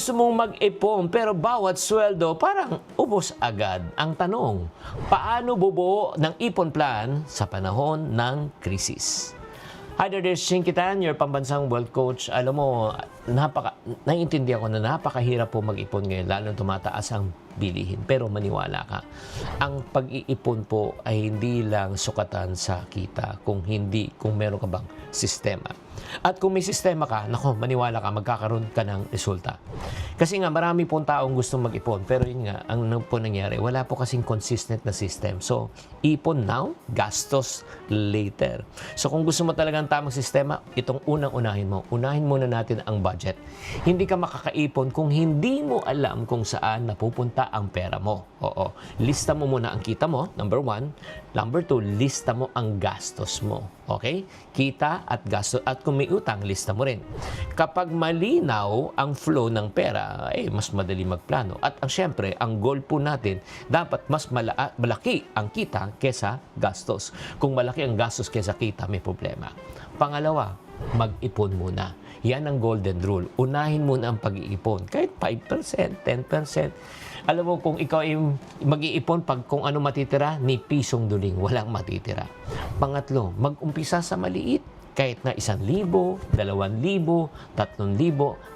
gusto mong mag-ipon pero bawat sweldo parang ubos agad. Ang tanong, paano bubuo ng ipon plan sa panahon ng krisis? Hi there, this is Shinkitan, your pambansang wealth coach. Alam mo, naiintindihan ko na napakahirap po mag-ipon ngayon, lalo tumataas ang bilihin. Pero maniwala ka, ang pag-iipon po ay hindi lang sukatan sa kita kung meron ka bang sistema. At kung may sistema ka, maniwala ka, magkakaroon ka ng resulta. Kasi nga, marami pong taong gustong mag-ipon. Pero yun nga, ang po nangyari, wala po kasing consistent na system. So, ipon now, gastos later. So, kung gusto mo talagang tamang sistema, itong unahin mo. Unahin muna natin ang budget. Hindi ka makakaipon kung hindi mo alam kung saan napupunta ang pera mo. Oo. Lista mo muna ang kita mo, number 1. Number 2, lista mo ang gastos mo. Okay? Kita at gastos. At kung may utang, lista mo rin. Kapag malinaw ang flow ng pera, mas madali magplano. At syempre, ang goal po natin, dapat mas malaki ang kita kesa gastos. Kung malaki ang gastos kesa kita, may problema. Pangalawa, mag-ipon muna. Yan ang golden rule. Unahin muna ang pag-iipon. Kahit 5%, 10%. Alam mo, kung ikaw ay mag-iipon, pag kung ano matitira, ni pisong duling, walang matitira. Pangatlo, mag-umpisa sa maliit. Kahit na 1,000, 2,000, 3,000,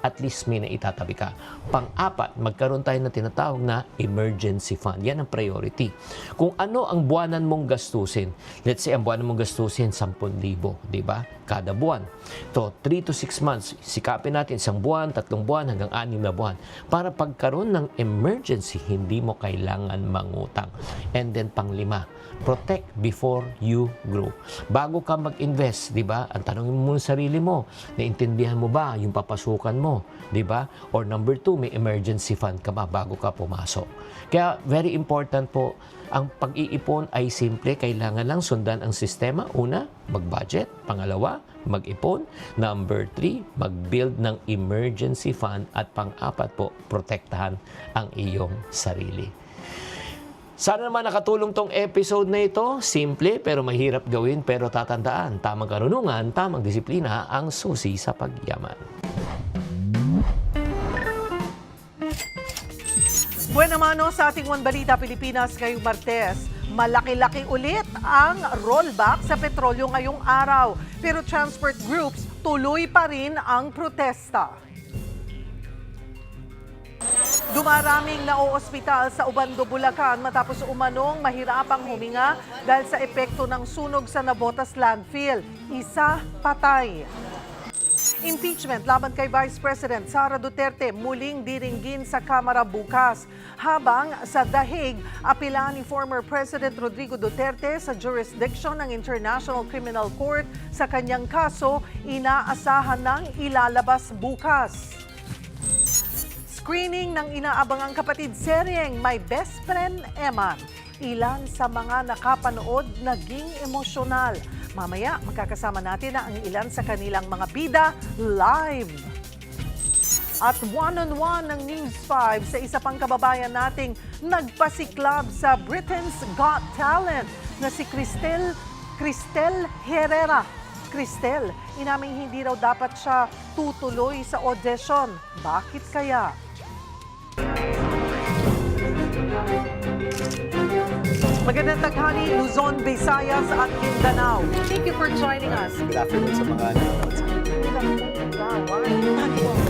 at least may naitatabi ka. Pang-apat, magkaroon tayo na tinatawag na emergency fund. Yan ang priority. Kung ano ang buwanan mong gastusin, let's say ang buwanan mong gastusin 10,000, di ba? Kada buwan. To 3 to 6 months, sikapin natin 1 buwan, 3 buwan, hanggang 6 na buwan. Para pagkaroon ng emergency, hindi mo kailangan mangutang. And then pang-5, protect before you grow. Bago ka mag-invest, di ba? Ang tanongin mo muna sarili mo, naintindihan mo ba yung papasukan mo, di ba? Or number 2, may emergency fund ka ba bago ka pumasok? Kaya very important po, ang pag-iipon ay simple, kailangan lang sundan ang sistema. Una, mag-budget. Pangalawa, mag-ipon. Number 3, mag-build ng emergency fund. At pang-apat po, protektahan ang iyong sarili. Sana naman nakatulong tong episode na ito. Simple pero mahirap gawin, pero tatandaan, tamang karunungan, tamang disiplina ang susi sa pagyaman. Buwan naman sa ating One Balita Pilipinas ngayong Martes, malaki-laki ulit ang rollback sa petrolyo ngayong araw. Pero transport groups tuloy pa rin ang protesta. Dumaraming naoospital sa Ubando, Bulacan matapos umanong mahirapang huminga dahil sa epekto ng sunog sa Navotas landfill. Isa patay. Impeachment laban kay Vice President Sara Duterte muling diringgin sa Kamara bukas. Habang sa The Hague, apila ni former President Rodrigo Duterte sa jurisdiction ng International Criminal Court sa kanyang kaso, inaasahan ng ilalabas bukas. Screening ng inaabangang kapatid seryeng My Best Friend Eman. Ilan sa mga nakapanood naging emosyonal. Mamaya, magkakasama natin ang ilan sa kanilang mga bida live. At one-on-one ng News 5 sa isa pang kababayan nating nagpasiklab sa Britain's Got Talent na si Cristel Herrera. Cristel, inaming hindi raw dapat siya tutuloy sa audition. Bakit kaya? Magandang taghali, Luzon, Visayas at Mindanao. Thank you for joining us. Good afternoon sa mga nanonood sa akin.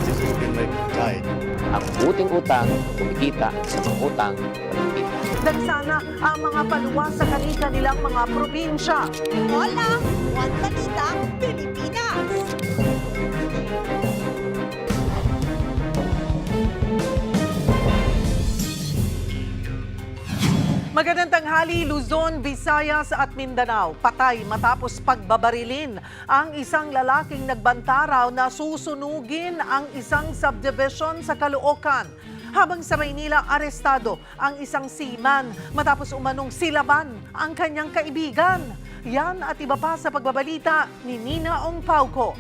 This has been my guide. Ang uting utang, kumikita sa mga utang, kumikita. Dagsana ang mga paluwas sa kanilang mga probinsya. Hola! One Balita, Pilipinas! Magandang tanghali, Luzon, Visayas at Mindanao. Patay matapos pagbabarilin ang isang lalaking nagbantaraw na susunugin ang isang subdivision sa Caloocan. Habang sa Maynila, arestado ang isang seaman matapos umanong silaban ang kanyang kaibigan. Yan at iba pa sa pagbabalita ni Nina Ong Pauco.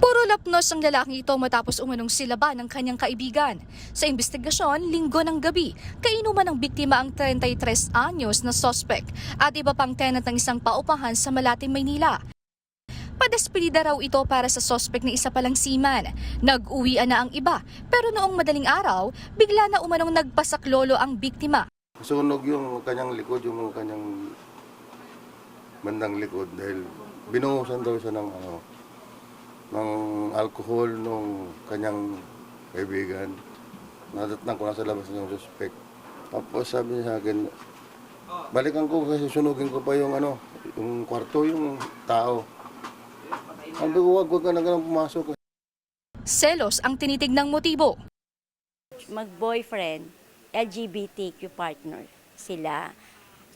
Puro lapnos ang lalaking ito matapos umanong silaban ng kanyang kaibigan. Sa investigasyon, linggo ng gabi, kainuman ng biktima ang 33 anyos na suspect at iba pang tenant ng isang paupahan sa Malate, Maynila. Padespedida raw ito para sa sospek na isa palang seaman. Nag-uwian na ang iba, pero noong madaling araw, bigla na umanong nagpasaklolo ang biktima. Sunog yung kanyang likod, yung kanyang bandang likod dahil binuhusan daw siya ng alcohol nung kanyang kaibigan. Nadatnan ko nasa labas ng suspect. Tapos sabi niya sa akin, balikan ko kasi sunugin ko pa yung yung kwarto, yung tao. Sabi ko, wag ka na ganun pumasok. Selos ang tinitignang motibo. Mag-boyfriend, LGBTQ partner sila.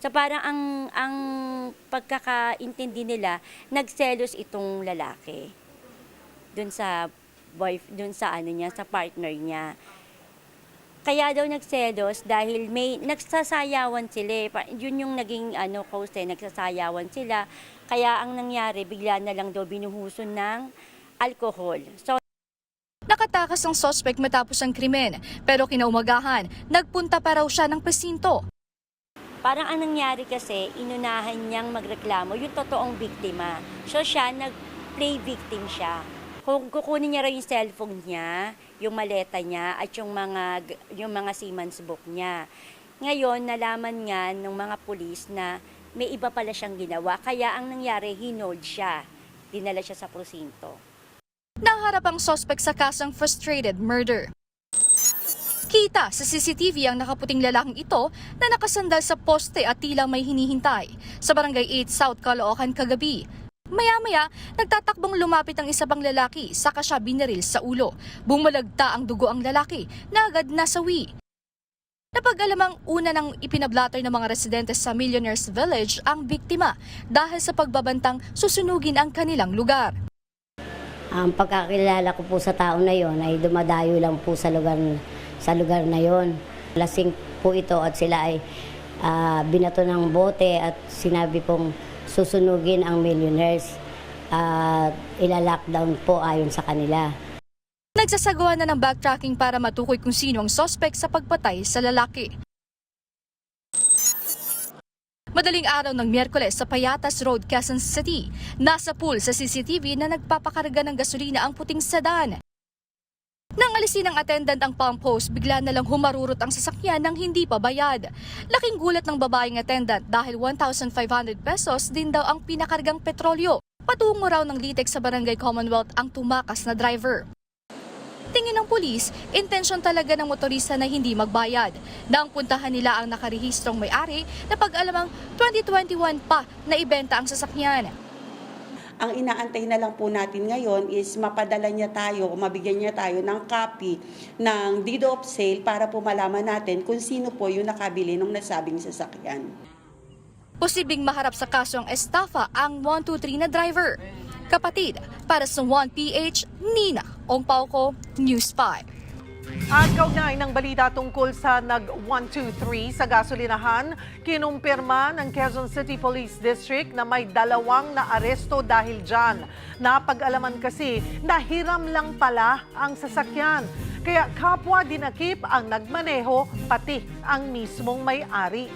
So parang ang pagkakaintindi nila, nagselos itong lalaki dun sa sa partner niya. Kaya daw nagselos dahil may nagsasayawan sila. Yun yung naging cause, nagsasayawan sila. Kaya ang nangyari, bigla na lang daw binuhuson ng alcohol. So Nakatakas ang sospek matapos ang krimen, pero kinaumagahan, nagpunta pa raw siya ng presinto. parang ang nangyari kasi, inunahan niyang magreklamo yung totoong biktima. So siya, nag-play victim siya. Kung kukunin niya raw yung cellphone niya, yung maleta niya, at yung mga seaman's book niya. Ngayon, nalaman nga ng mga pulis na may iba pala siyang ginawa. Kaya ang nangyari, hinold siya. Dinala siya sa presinto. Naharap ang sospek sa kasong frustrated murder. Kita sa CCTV ang nakaputing lalaking ito na nakasandal sa poste at tila may hinihintay sa Barangay 8 South Caloocan kagabi. Maya-maya, nagtatakbong lumapit ang isa pang lalaki saka siya binaril sa ulo. Bumalagta ang dugo ang lalaki na agad nasawi. Napag-alamang una nang ipinablatter ng mga residente sa Millionaires Village ang biktima dahil sa pagbabantang susunugin ang kanilang lugar. Ang pagkakilala ko po sa tao na yon ay dumadayo lang po sa lugar na yon. Lasing po ito at sila ay binato ng bote at sinabi pong susunugin ang Millionaires at ilalockdown po ayon sa kanila. Nagsasagawa na ng backtracking para matukoy kung sino ang sospek sa pagpatay sa lalaki. Madaling araw ng Miyerkules sa Payatas Road, Quezon City, nasa pool sa CCTV na nagpapakarga ng gasolina ang puting sedan. Nang alisin ng attendant ang pump hose, bigla na lang humarurot ang sasakyan ng hindi pa bayad. Laking gulat ng babaeng attendant dahil 1,500 pesos din daw ang pinakargang petrolyo. Patungo raw ng Litex sa Barangay Commonwealth ang tumakas na driver. Tingin ng pulis, intensyon talaga ng motorista na hindi magbayad. Nang puntahan nila ang nakarehistrong may-ari na pag-alamang 2021 pa na ibenta ang sasakyan. Ang inaantay na lang po natin ngayon is mapadala niya tayo o mabigyan niya tayo ng copy ng deed of sale para po malaman natin kung sino po yung nakabili ng nasabing sasakyan. Posibleng maharap sa kasong estafa ang 123 na driver. Kapatid, para sa 1PH, Nina Ongpauco, News 5. At kaugnay ng balita tungkol sa nag-123 sa gasolinahan, kinumpirma ng Quezon City Police District na may 2 na aresto dahil dyan. Napag-alaman kasi na hiram lang pala ang sasakyan. Kaya kapwa dinakip ang nagmaneho pati ang mismong may-ari.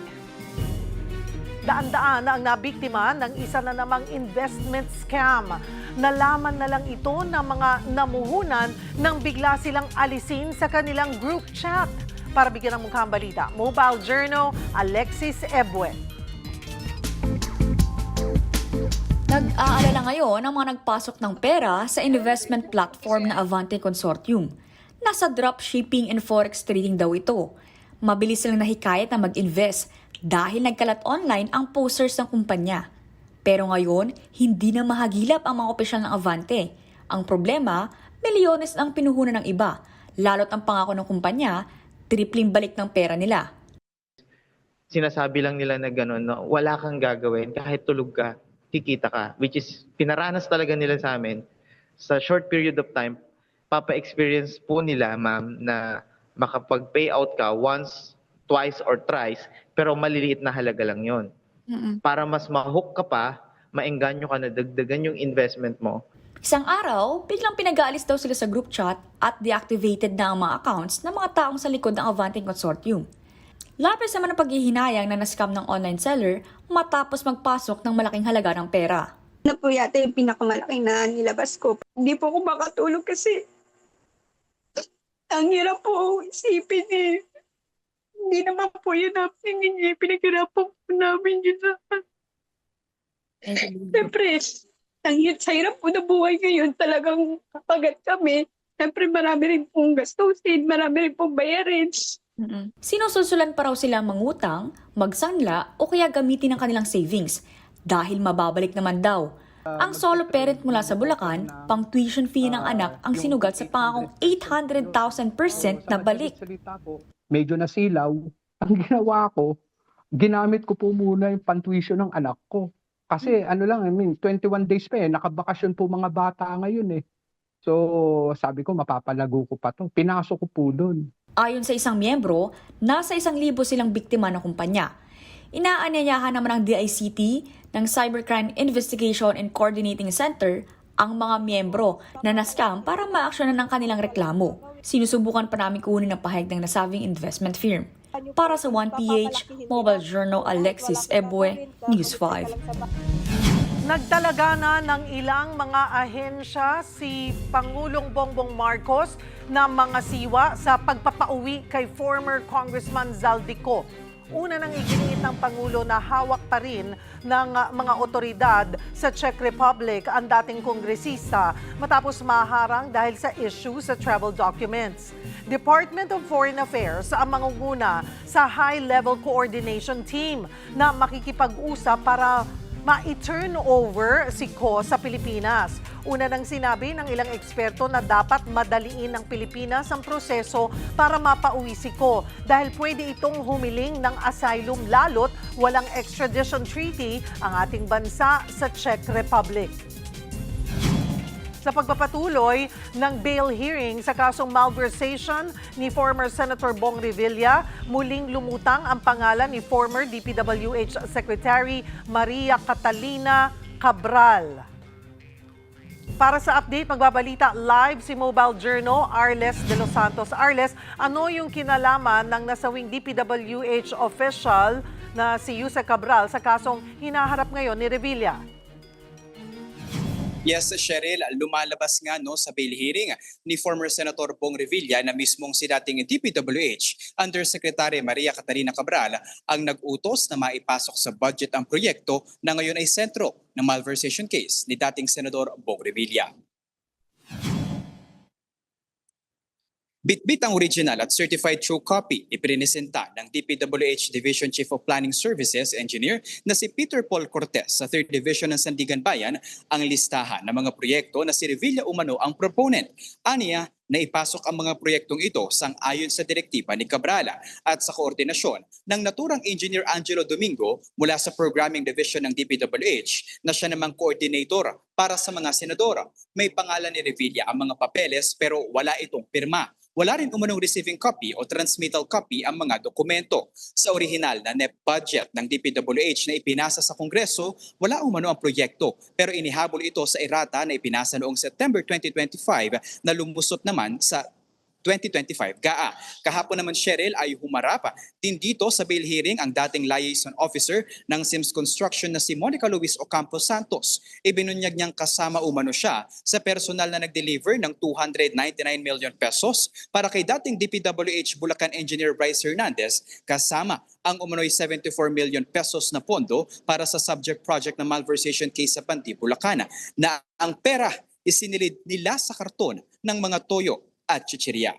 Daan-daan na ang nabiktima ng isa na namang investment scam. Nalaman na lang ito ng mga namuhunan nang bigla silang alisin sa kanilang group chat. Para bigyan ng mukhang balita, Mobile Journal, Alexis Ebue. Nag-aalala ngayon ang mga nagpasok ng pera sa investment platform na Avante Consortium. Nasa dropshipping and forex trading daw ito. Mabilis silang nahikayat na mag-invest dahil nagkalat online ang posters ng kumpanya. Pero ngayon, hindi na mahagilap ang mga opisyal ng Avante. Ang problema, milyones ang pinuhunan ng iba, lalo't ang pangako ng kumpanya, tripling balik ng pera nila. Sinasabi lang nila na gano'n, no? Wala kang gagawin, kahit tulog ka, kikita ka. Which is, pinaranas talaga nila sa amin. Sa short period of time, papa-experience po nila, ma'am, na makapag-payout ka once, twice, or thrice, pero maliliit na halaga lang yon. Para mas ma-hook ka pa, maengganyo ka na dagdagan yung investment mo. Isang araw, biglang pinag-aalis daw sila sa group chat at deactivated na ang mga accounts ng mga taong sa likod ng Avante Consortium. Labis naman ang paghihinayang na nascam ng online seller matapos magpasok ng malaking halaga ng pera. Na po yata yung pinakamalaking na nilabas ko. Hindi po ako makatulog kasi ang hirap po isipin eh. Hindi naman po yun namin pinaghirapan po namin yun sa Siyempre, sa hirap po na buhay ngayon, talagang kapagat kami. Siyempre, marami rin pong gastusin, marami rin pong bayarin. Sinusulsulan pa raw sila mangutang, magsanla o kaya gamitin ang kanilang savings dahil mababalik naman daw. Ang solo parent mula sa Bulacan, pang tuition fee ng anak ang sinugat sa pangakong 800,000% na balik. Medyo nasilaw. Ang ginawa ko, ginamit ko po muna yung pang-tuition ng anak ko. Kasi 21 days pa nakabakasyon po mga bata ngayon eh. So sabi ko, mapapalago ko pa to. Pinasok ko po doon. Ayon sa isang miyembro, nasa 1,000 silang biktima ng kumpanya. Inaanyayahan naman ng DICT ng Cybercrime Investigation and Coordinating Center ang mga miyembro na na-scam para ma-actionan ng kanilang reklamo. Sinusubukan pa namin kunin ang pahayag ng nasabing investment firm. Para sa 1PH, Mobile Journal Alexis Ebue, News 5. Nagtalaga na ng ilang mga ahensya si Pangulong Bongbong Marcos na mga siwa sa pagpapauwi kay former Congressman Zaldico. Una nang iginiit ng Pangulo na hawak pa rin ng mga otoridad sa Czech Republic ang dating kongresista matapos maharang dahil sa issue sa travel documents. Department of Foreign Affairs ang mangunguna sa high-level coordination team na makikipag-usap para ma-turn over si Ko sa Pilipinas. Una nang sinabi ng ilang eksperto na dapat madaliin ng Pilipinas ang proseso para mapauwi si Ko dahil pwede itong humiling ng asylum lalo't walang extradition treaty ang ating bansa sa Czech Republic. Sa pagpapatuloy ng bail hearing sa kasong malversation ni former Senator Bong Revilla, muling lumutang ang pangalan ni former DPWH Secretary Maria Catalina Cabral. Para sa update, magbabalita live si Mobile Journal, Arles de los Santos. Arles, ano yung kinalaman ng nasawing DPWH official na si Yuse Cabral sa kasong hinaharap ngayon ni Revilla? Yes, Cheryl, lumalabas nga sa bail hearing ni former Senator Bong Revilla na mismong si dating DPWH Undersecretary Maria Catalina Cabral ang nag-utos na maipasok sa budget ang proyekto na ngayon ay sentro ng malversation case ni dating Senador Bong Revilla. Bitbit ang original at certified true copy iprinesenta ng DPWH Division Chief of Planning Services Engineer na si Peter Paul Cortez sa 3rd Division ng Sandigan Bayan ang listahan ng mga proyekto na si Revilla umano ang proponent. Aniya, naipasok ang mga proyektong ito sang-ayon sa direktiba ni Cabral at sa koordinasyon ng naturang Engineer Angelo Domingo mula sa Programming Division ng DPWH na siya namang coordinator para sa mga senador. May pangalan ni Revilla ang mga papeles pero wala itong pirma. Wala rin umanong receiving copy o transmittal copy ang mga dokumento. Sa orihinal na NEP budget ng DPWH na ipinasa sa Kongreso, wala umano ang proyekto pero inihabol ito sa errata na ipinasa noong September 2025 na lumusot naman sa 2025 GAA. Kahapon naman, Cheryl, ay humarap din dito sa bail hearing ang dating liaison officer ng Sims Construction na si Monica Luis Ocampo Santos. Ibinunyag niyang kasama umano siya sa personal na nag-deliver ng 299 million pesos para kay dating DPWH Bulacan Engineer Bryce Hernandez kasama ang umano'y 74 million pesos na pondo para sa subject project na malversation case sa Panti, Bulacan na ang pera isinilid nila sa karton ng mga toyo at chichirya.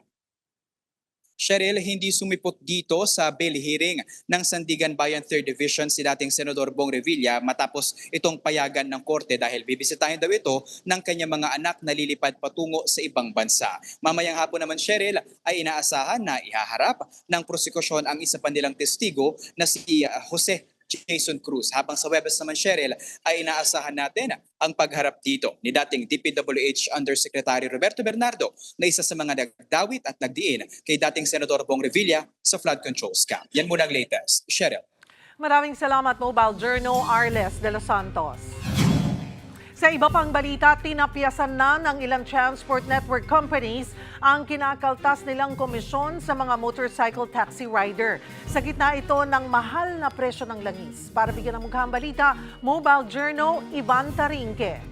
Cheryl, hindi sumipot dito sa bail hearing ng Sandigan Bayan 3rd Division si dating Senador Bong Revilla matapos itong payagan ng korte dahil bibisitahin daw ito ng kanyang mga anak na lilipad patungo sa ibang bansa. Mamayang hapon naman, Cheryl, ay inaasahan na ihaharap ng prosekusyon ang isa pa nilang testigo na si Jose Jason Cruz. Habang sa Webes naman, Cheryl, ay inaasahan natin ang pagharap dito ni dating DPWH Undersecretary Roberto Bernardo na isa sa mga nagdawit at nagdiin kay dating Senador Bong Revilla sa flood control scam. Yan muna ang latest. Cheryl. Maraming salamat, Mobile Journal, Arles de los Santos. Sa iba pang balita, tinapyasan na ng ilang transport network companies ang kinakaltas nilang komisyon sa mga motorcycle taxi rider. Sa gitna ito ng mahal na presyo ng langis. Para bigyan ng mukhang balita, Mobile Journal, Ivan Tarinque.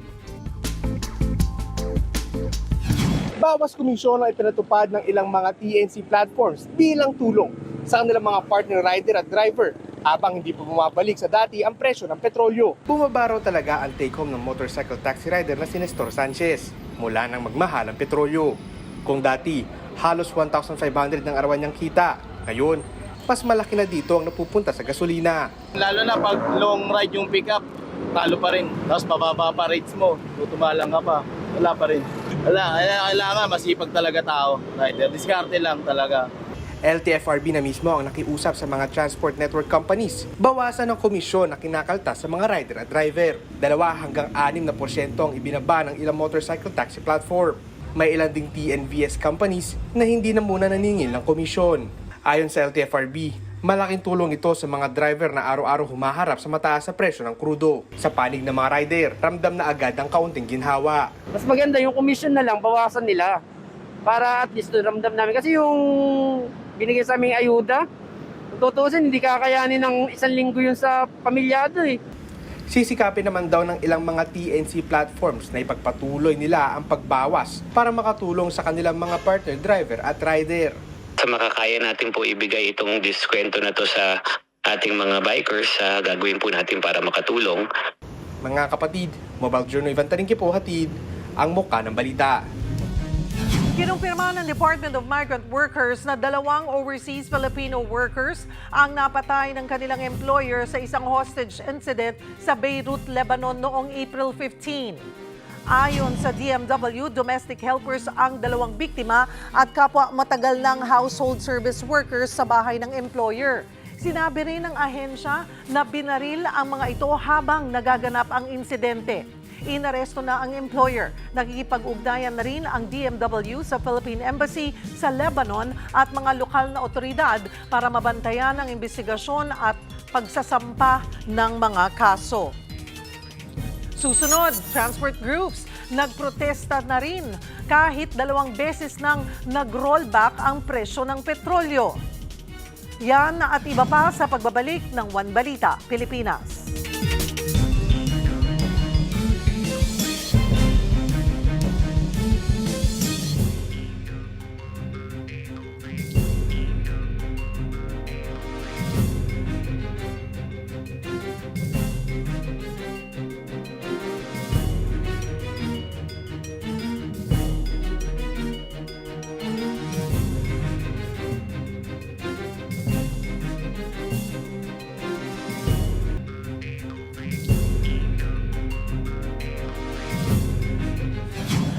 Bawas komisyon ang ipinatupad ng ilang mga TNC platforms bilang tulong sa kanilang mga partner rider at driver habang hindi pa bumabalik sa dati ang presyo ng petrolyo. Bumaba raw talaga ang take-home ng motorcycle taxi rider na si Nestor Sanchez mula nang magmahal ang petrolyo. Kung dati, halos 1,500 ng arawan niyang kita. Ngayon, mas malaki na dito ang napupunta sa gasolina. Lalo na pag long ride yung pickup, talo pa rin. Tapos mababa pa rates mo, tutumalang ka pa, wala pa rin. Kailangan masipag talaga tao. Rider, diskarte lang talaga. LTFRB na mismo ang nakiusap sa mga transport network companies. Bawasan ang komisyon na kinakaltas sa mga rider at driver. 2 hanggang 6% ang ibinaba ng ilang motorcycle taxi platform. May ilan ding TNVS companies na hindi na muna naningil ng komisyon. Ayon sa LTFRB, malaking tulong ito sa mga driver na araw-araw humaharap sa mataas na presyo ng krudo. Sa panig ng mga rider, ramdam na agad ang kaunting ginhawa. Mas maganda yung commission na lang, bawasan nila. Para at least ramdam namin. Kasi yung binigay sa aming ayuda, tutuusin, hindi kakayanin ng 1 linggo yun sa pamilyado eh. Sisikapin naman daw ng ilang mga TNC platforms na ipagpatuloy nila ang pagbawas para makatulong sa kanilang mga partner driver at rider. Sa makakaya natin po ibigay itong diskwento na to sa ating mga bikers, gagawin po natin para makatulong. Mga kapatid, Mobile Journal, Ivan Tarinque po, hatid ang muka ng balita. Kinumpirma ng Department of Migrant Workers na 2 overseas Filipino workers ang napatay ng kanilang employer sa isang hostage incident sa Beirut, Lebanon noong April 15. Ayon sa DMW, domestic helpers ang 2 biktima at kapwa matagal ng household service workers sa bahay ng employer. Sinabi rin ng ahensya na binaril ang mga ito habang nagaganap ang insidente. Inaresto na ang employer. Nakikipag-ugnayan na rin ang DMW sa Philippine Embassy sa Lebanon at mga lokal na otoridad para mabantayan ang investigasyon at pagsasampa ng mga kaso. Susunod, transport groups nagprotesta na rin kahit 2 beses nang nag-rollback ang presyo ng petrolyo. Yan at iba pa sa pagbabalik ng One Balita, Pilipinas.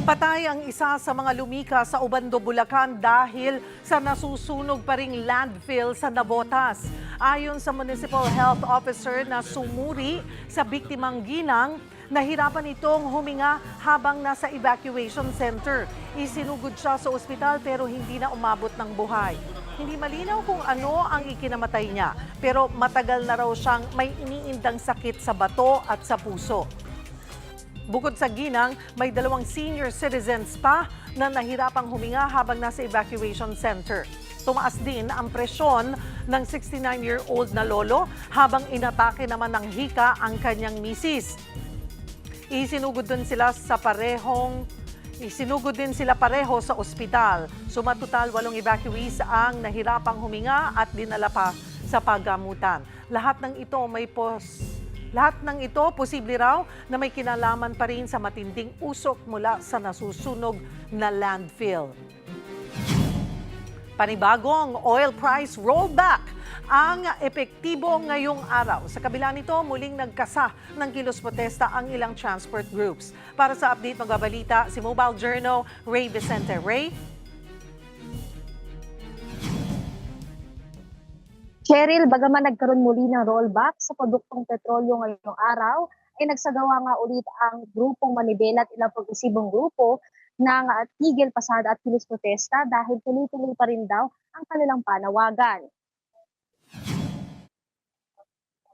Patay ang isa sa mga lumika sa Obando, Bulacan dahil sa nasusunog pa ring landfill sa Navotas. Ayon sa Municipal Health Officer na sumuri sa biktimang ginang, nahirapan itong huminga habang nasa evacuation center. Isinugod siya sa ospital pero hindi na umabot ng buhay. Hindi malinaw kung ano ang ikinamatay niya, pero matagal na raw siyang may iniindang sakit sa bato at sa puso. Bukod sa ginang, may 2 senior citizens pa na nahirapang huminga habang nasa evacuation center. Tumaas din ang presyon ng 69-year-old na lolo habang inatake naman ng hika ang kanyang misis. Isinugod din sila pareho sa ospital. Sumatotal 8 evacuees ang nahirapang huminga at dinala pa sa paggamutan. Lahat ng ito, posible raw na may kinalaman pa rin sa matinding usok mula sa nasusunog na landfill. Panibagong oil price rollback ang epektibo ngayong araw. Sa kabila nito, muling nagkasa ng kilos protesta ang ilang transport groups. Para sa update, magbabalita si Mobile Journal Ray Vicente. Ray? Cheryl, bagaman nagkaroon muli ng rollback sa produktong petrolyo ngayong araw, ay nagsagawa nga ulit ang grupong Manibela at ilang progresibong grupo ng tigil, pasada at kilos protesta dahil tuloy-tuloy pa rin daw ang kanilang panawagan.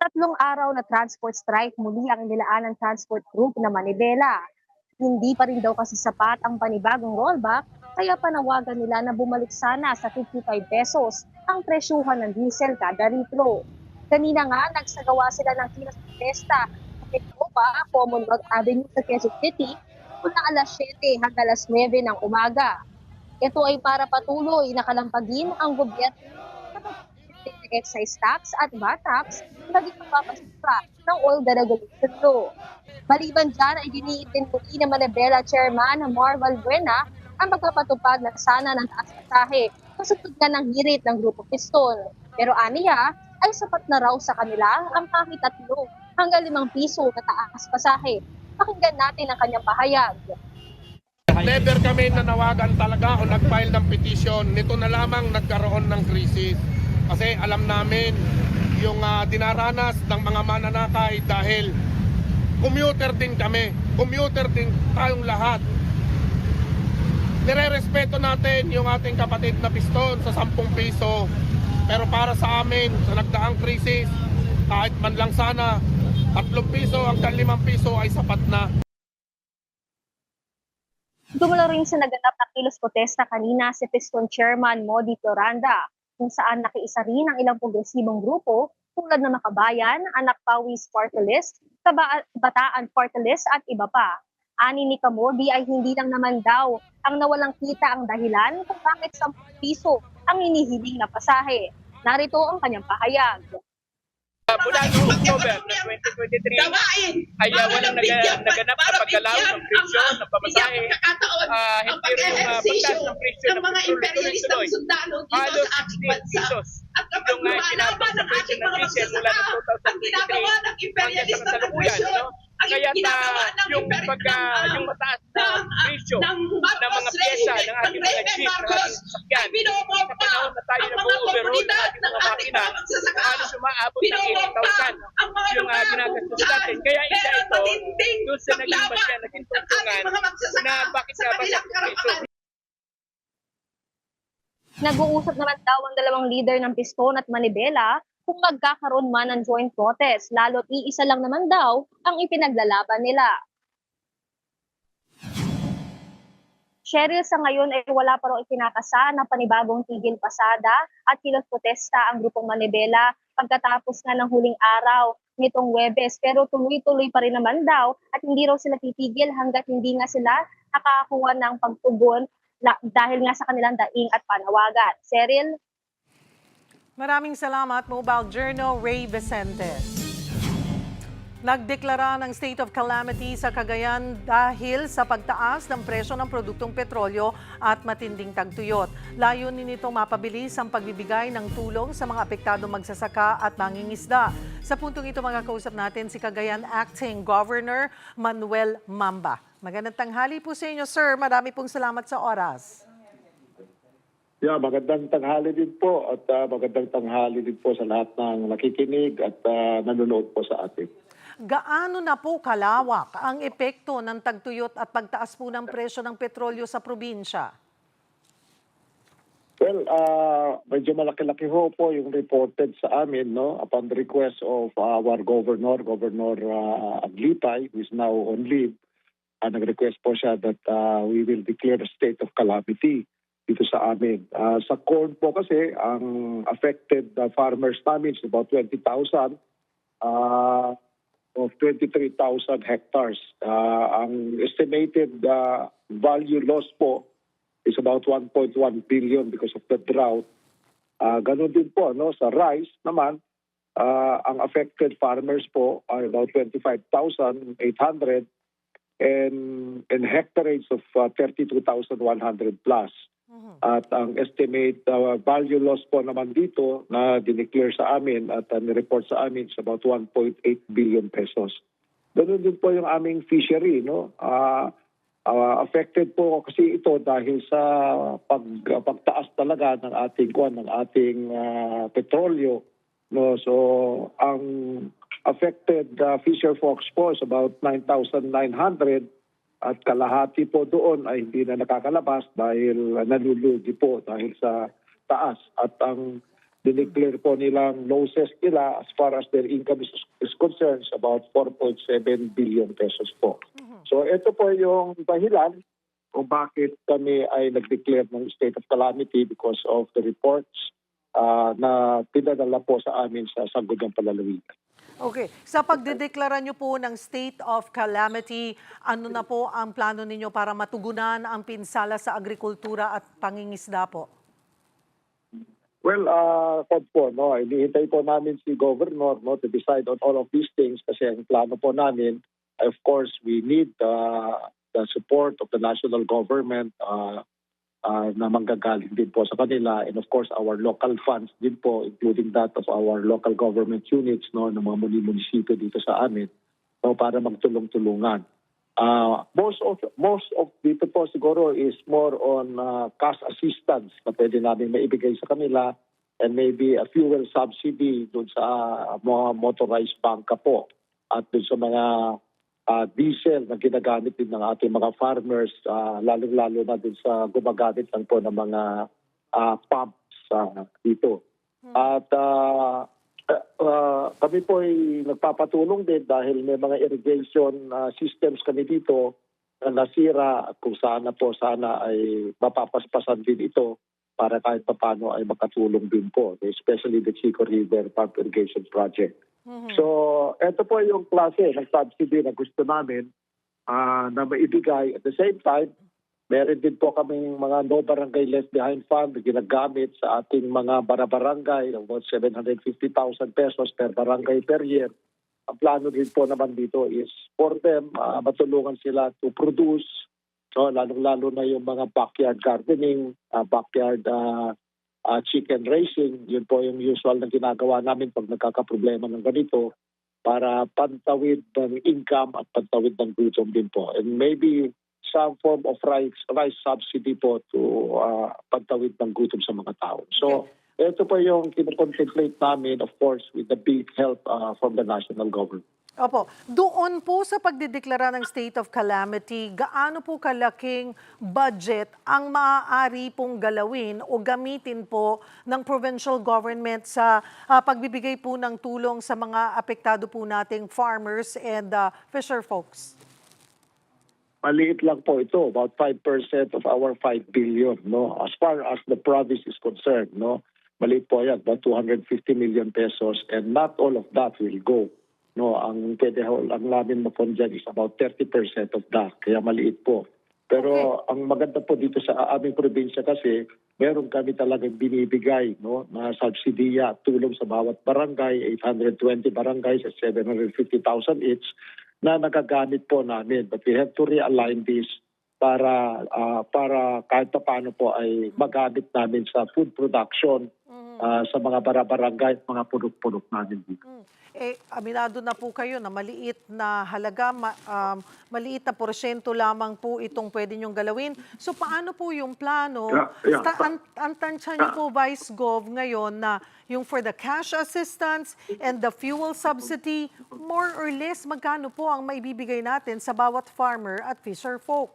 Sa 3 araw na transport strike, muli ang inilaan ng transport group na Manibela. Hindi pa rin daw kasi sapat ang panibagong rollback, kaya panawagan nila na bumalik sana sa 55 pesos ang presyuhan ng diesel kada litro. Kanina nga, nagsagawa sila ng kilos protesta sa Petropa, Commonwealth Avenue sa Quezon City, mula alas 7 hanggang alas 9 ng umaga. Ito ay para patuloy na kalampagin ang gobyerno ng excise tax at VAT tax naging pagpapasura ng oil deregulation law. Maliban dyan ay diniitin muli ng Manibela Chairman Marval Buena ang pagpapatupad na sana ng taas pasahe kasunod nga ng hirit ng Grupo Piston. Pero aniya ay sapat na raw sa kanila ang kahit 3 hanggang 5 piso na taas pasahe. Pakinggan natin ang kanyang pahayag. Never kami nanawagan talaga o nag-file ng petition. Nito na lamang nagkaroon ng krisis. Kasi alam namin yung dinaranas ng mga mananakay dahil commuter din kami. Commuter din tayong lahat. Nire-respeto natin yung ating kapatid na piston sa 10 piso. Pero para sa amin, sa nagdaang krisis, kahit man lang sana 3 piso hanggang 5 piso ay sapat na. Dumalo rin sa naganap na kilos protesta kanina si Piston Chairman Modi Floranda, kung saan nakiisa rin ang ilang progresibong grupo tulad ng Makabayan, Anak Pawis Party List, Bataan Party List at iba pa. Ani ni Modi ay hindi lang naman daw ang nawalang kita ang dahilan kung bakit 10 piso ang inihiling na pasahe. Narito ang kanyang pahayag. Mula noong October ng 2023 ay walang naganap na paggalaw ng presyo ng pamasahe. Hindi rin yung pagtaas ng presyo ng tuloy-tuloy. Halos 16 pesos yung kinabang sa presyo ng diesel mula ng 2023 hanggang sa kasalukuyan. Kaya yung mataas na presyo ng mga pyesa ng ating mga jeep, ng ating sasakyan, sa panahon na tayo nag-overhaul ng ating mga makina, halos umaabot ng 80,000 yung ginagastos natin. Kaya isa ito, doon sa naging tungtungan na bakit nga ba sa presyo. Nag-uusap naman daw ang dalawang leader ng Piston at Manibela kung magkakaroon man ng joint protest, lalo't iisa lang naman daw ang ipinaglalaban nila. Cheryl, sa ngayon ay wala pa raw ikinakasa na panibagong tigil pasada at kilos protesta ang grupong Manibela pagkatapos nga ng huling araw nitong Huwebes. Pero tuloy-tuloy pa rin naman daw at hindi raw sila titigil hanggat hindi nga sila nakakakuha ng pagtugon dahil nga sa kanilang daing at panawagan. Cheryl? Maraming salamat, Mobile Journal Ray Vicente. Nagdeklara ng state of calamity sa Cagayan dahil sa pagtaas ng presyo ng produktong petrolyo at matinding tagtuyot. Layunin nito mapabilis ang pagbibigay ng tulong sa mga apektadong magsasaka at mangingisda. Sa puntong ito makakausap natin si Cagayan Acting Governor Manuel Mamba. Magandang tanghali po sa inyo, sir. Marami pong salamat sa oras. Yeah, magandang tanghali din po at magandang tanghali din po sa lahat ng nakikinig at nanonood po sa atin. Gaano na po kalawak ang epekto ng tagtuyot at pagtaas po ng presyo ng petrolyo sa probinsya? Well, medyo malaki-laki ho po yung reported sa amin, no, upon the request of our Governor Aglipay, who is now on leave. Nag-request po siya that we will declare a state of calamity dito sa amin. Sa corn po kasi, ang affected farmers namin is about 20,000 of 23,000 hectares. Ang estimated value loss po is about 1.1 billion because of the drought. Ganon din po, no? Sa rice naman, ang affected farmers po are about 25,800 and hectares of 32,100 plus. At ang estimate value loss po naman dito na dineclare sa amin at nireport sa amin is about 1.8 billion pesos. Ganun din po yung aming fishery, no? Affected po kasi ito dahil sa pagtaas talaga ng ating petrolyo, no? So ang affected fisher folks po is about 9,900. At kalahati po doon ay hindi na nakakalabas dahil nalulugi po dahil sa taas. At ang Dineclare po nilang losses nila as far as their income is concerned, about 4.7 billion pesos po. So ito po yung dahilan kung bakit kami ay nag-declare ng state of calamity because of the reports na pinadala po sa amin sa Sangguniang Palalawigan. Okay. Sa pagdedeklara nyo po ng state of calamity, ano na po ang plano ninyo para matugunan ang pinsala sa agrikultura at pangingisda po? Well, hinihintay po namin si Governor to decide on all of these things kasi ang plano po namin, of course, we need the support of the national government na manggagaling din po sa kanila, and of course our local funds din po, including that of our local government units ng mga munisipyo dito sa amin para magtulong-tulungan. Most of dito po siguro is more on cash assistance na pwede namin maibigay sa kanila, and maybe a fuel subsidy doon sa mga motorized bangka po at doon sa mga diesel na ginagamit din ng ating mga farmers, lalo-lalo na din sa gumagamit lang po ng mga pumps dito. At kami po ay nagpapatulong din dahil may mga irrigation systems kami dito na nasira at kung sana ay mapapaspasan din ito para kahit papano ay makatulong din po, especially the Chico River Pump Irrigation Project. So, ito po yung klase ng subsidy na gusto namin na maibigay. At the same time, meron din po kaming mga no barangay left behind fund na ginagamit sa ating mga barabarangay, about 750,000 pesos per barangay per year. Ang plano din po naman dito is for them, matulungan sila to produce, lalong-lalo na yung mga backyard gardening, backyard chicken raising. Yun po yung usual na ginagawa namin pag nagkakaproblema ng ganito para pantawid ng income at pantawid ng gutom din po. And maybe some form of rice subsidy po to pagtawid ng gutom sa mga tao. So, ito po yung kinocontemplate namin, of course, with the big help from the national government. Opo. Doon po sa pagdedeklara ng state of calamity, gaano po kalaking budget ang maaari pong galawin o gamitin po ng provincial government sa pagbibigay po ng tulong sa mga apektado po nating farmers and fisher folks? Maliit lang po ito, about 5% of our 5 billion, as far as the province is concerned, maliit po yan, about 250 million pesos, and not all of that will go. Ang namin mapon dyan is about 30% of that, kaya maliit po. Pero ang maganda po dito sa aming probinsya kasi, meron kami talagang binibigay na subsidiya at tulong sa bawat barangay, 820 barangays at 750,000 each, na nagagamit po namin. But we have to realign this para kahit paano po ay magamit namin sa food production sa mga barangay at mga pudok-pudok namin dito. Aminado na po kayo na maliit na halaga, maliit na porsyento lamang po itong pwede nyong galawin. So paano po yung plano? Ang tansya niyo po, Vice Gov, ngayon na yung for the cash assistance and the fuel subsidy, more or less, magkano po ang maibibigay natin sa bawat farmer at fisher folk?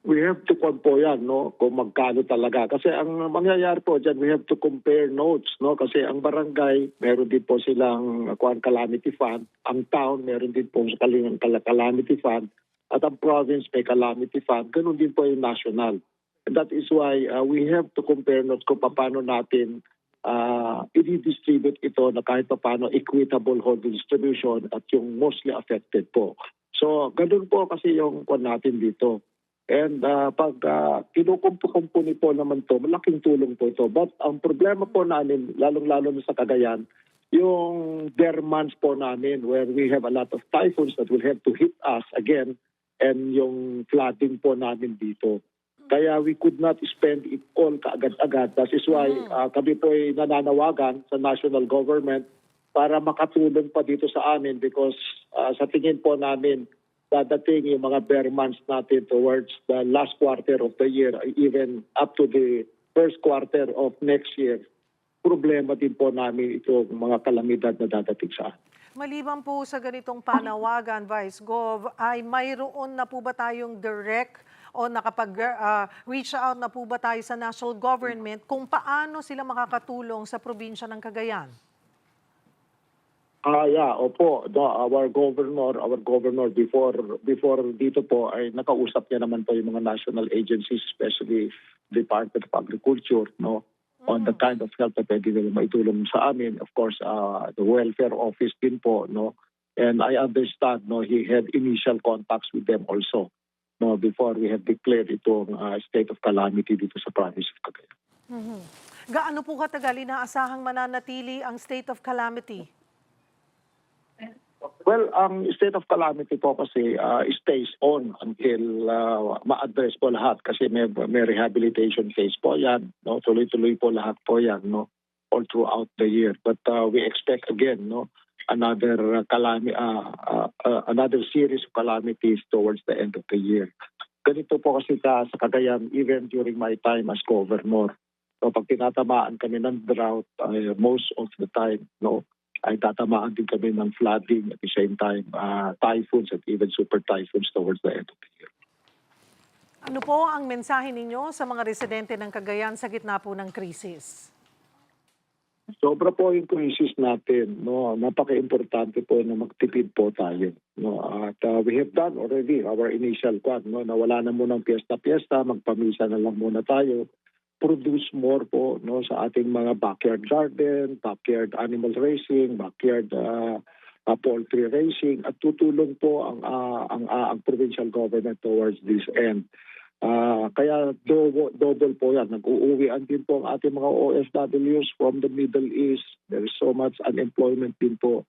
We have to po yan, kung magkano talaga. Kasi ang mangyayari po dyan, we have to compare notes, Kasi ang barangay, meron din po silang calamity fund. Ang town, meron din po silang calamity fund. At ang province, may calamity fund. Ganun din po yung national. And that is why we have to compare notes kung paano natin i-distribute ito na kahit paano equitable whole distribution at yung mostly affected po. So, ganun po kasi yung natin dito. And pag kinukumpuni po naman to, malaking tulong po ito. But ang problema po namin, lalong-lalo na sa Cagayan, yung bare months po namin where we have a lot of typhoons that will have to hit us again and yung flooding po namin dito. Kaya we could not spend it all kaagad-agad. That is why kami po ay nananawagan sa national government para makatulong pa dito sa amin because sa tingin po namin, dadating yung mga bare months natin towards the last quarter of the year, even up to the first quarter of next year, problema din po namin itong mga kalamidad na dadating sa atin. Maliban po sa ganitong panawagan, Vice Gov, ay mayroon na po ba tayong direct o nakapag-reach out na po ba tayo sa national government kung paano sila makakatulong sa probinsya ng Cagayan? Opo. No, our governor before dito po ay nakausap niya naman po yung mga national agencies, especially Department of Agriculture, no, on the kind of help na pwede nila maitulong sa amin. Of course, the welfare office din po, no. And I understand, no, he had initial contacts with them also, no, before we had declared itong state of calamity dito sa province of Cagayan. Gaano po katagal inaasahang mananatili ang state of calamity? Well, ang state of calamity po kasi stays on until ma-address po lahat kasi may rehabilitation phase po yan, no? Tuloy-tuloy po lahat po yan, no? All throughout the year. But we expect again, no, another series of calamities towards the end of the year. Ganito po kasi sa Cagayan, even during my time as governor, no, pag tinatamaan kami ng drought, most of the time, no, ay tatamaan din kami ng flooding at the same time, typhoons at even super typhoons towards the end of the year. Ano po ang mensahe ninyo sa mga residente ng Cagayan sa gitna po ng krisis? Sobra po yung crisis natin, no. Napaka-importante po na magtipid po tayo, no. At we have done already our initial plan, no, na wala na munang piyesta-piyesta, magpamisa na lang muna tayo. Produce more po, no, sa ating mga backyard garden, backyard animal raising, backyard poultry raising, at tutulong po ang provincial government towards this end. Kaya double po yan. Nag-uuwian din po ang ating mga OFWs from the Middle East. There is so much unemployment din po.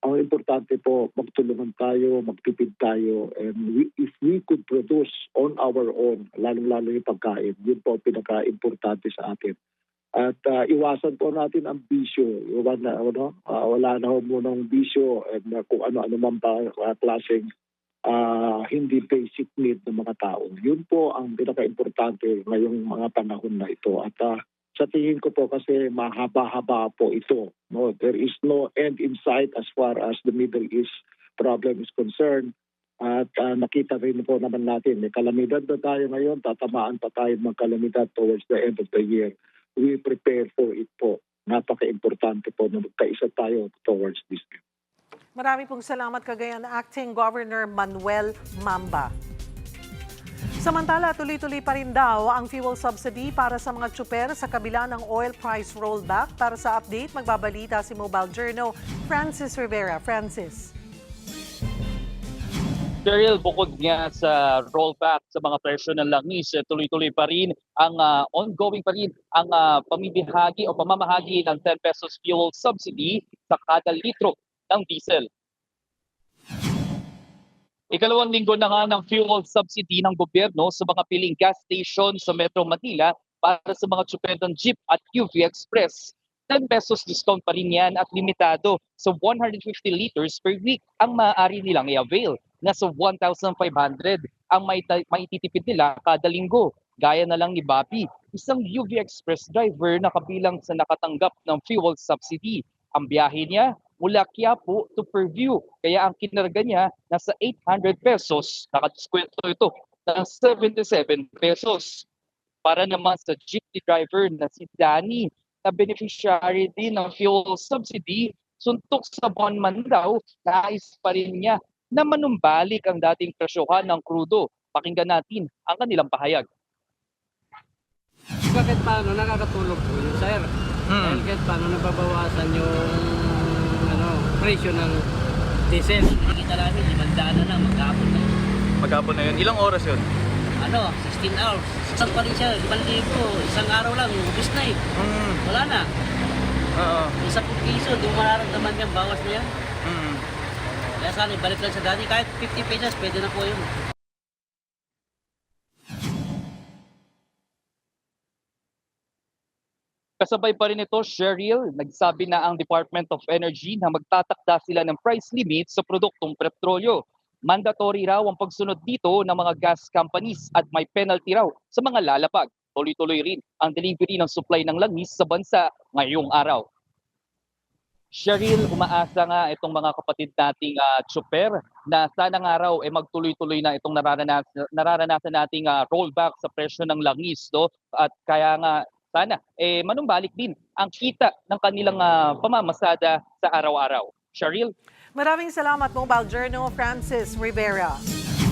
Ang importante po, magtulungan tayo, magtipid tayo, and if we could produce on our own, lalong-lalo yung pagkain, yun po pinaka-importante sa atin. At iwasan po natin ang bisyo. Wala na ho munang bisyo and kung ano-ano man pa klaseng hindi basic need ng mga tao. Yun po ang pinaka-importante ngayong mga panahon na ito. At sa tingin ko po kasi mahaba-haba po ito. No, there is no end in sight as far as the Middle East problem is concerned. At nakita rin po naman natin, may kalamidad na tayo ngayon, tatamaan pa tayo ng kalamidad towards the end of the year. We prepare for it po. Napaka-importante po na magkaisa tayo towards this end. Marami pong salamat, Cagayan Acting Governor Manuel Mamba. Samantala, tuloy-tuloy pa rin daw ang fuel subsidy para sa mga tsuper sa kabila ng oil price rollback. Para sa update, magbabalita si Mobile Journal Francis Rivera. Francis. Cheryl, bukod nga sa rollback sa mga presyo ng langis, tuloy-tuloy pa rin ang ongoing pa rin ang pamimahagi o pamamahagi ng 10 pesos fuel subsidy sa kada litro ng diesel. Ikalawang linggo na nga ng fuel subsidy ng gobyerno sa mga piling gas station sa Metro Manila para sa mga tsuper ng Jeep at UV Express. 10 pesos discount pa rin yan at limitado sa 150 liters per week ang maaari nilang i-avail. Nasa 1,500 ang maititipid nila kada linggo. Gaya na lang ni Bobby, isang UV Express driver na kabilang sa nakatanggap ng fuel subsidy. Ang biyahe niya mula Quiapo to Fairview. Kaya ang kinarga niya nasa 800 pesos. Nakadiskwento ito ng 77 pesos. Para naman sa jeepney driver na si Danny, na beneficiary din ng fuel subsidy, suntok sa buwan man daw, nais pa rin niya na manumbalik ang dating presyohan ng krudo. Pakinggan natin ang kanilang pahayag. Bakit paano nakakatulog po yun, sir? Dahil kahit paano nababawasan yung presyo ng diesel. Kita namin, 500 na lang, maghapon na. Maghapon na yun. Ilang oras yun? 16 hours. Isang pa rin siya, 5,000. Isang araw lang, ubis na eh. Wala na. Isang piso, di mo mararamdaman yan, bawas na yan. Kaya sana ibalik lang sa dati, kahit 50 pesos, pwede na po yun. Kasabay pa rin ito, Cheryl, nagsabi na ang Department of Energy na magtatakda sila ng price limit sa produktong petrolyo. Mandatory raw ang pagsunod dito ng mga gas companies at may penalty raw sa mga lalapag. Tuloy-tuloy rin ang delivery ng supply ng langis sa bansa ngayong araw. Cheryl, umaasa nga itong mga kapatid nating tsuper na sana nga raw magtuloy-tuloy na itong nararanasan nating rollback sa presyo ng langis, no? At kaya nga sana manumbalik din ang kita ng kanilang pamamasada sa araw-araw. Cheryl? Maraming salamat, Mobile Journal Francis Rivera.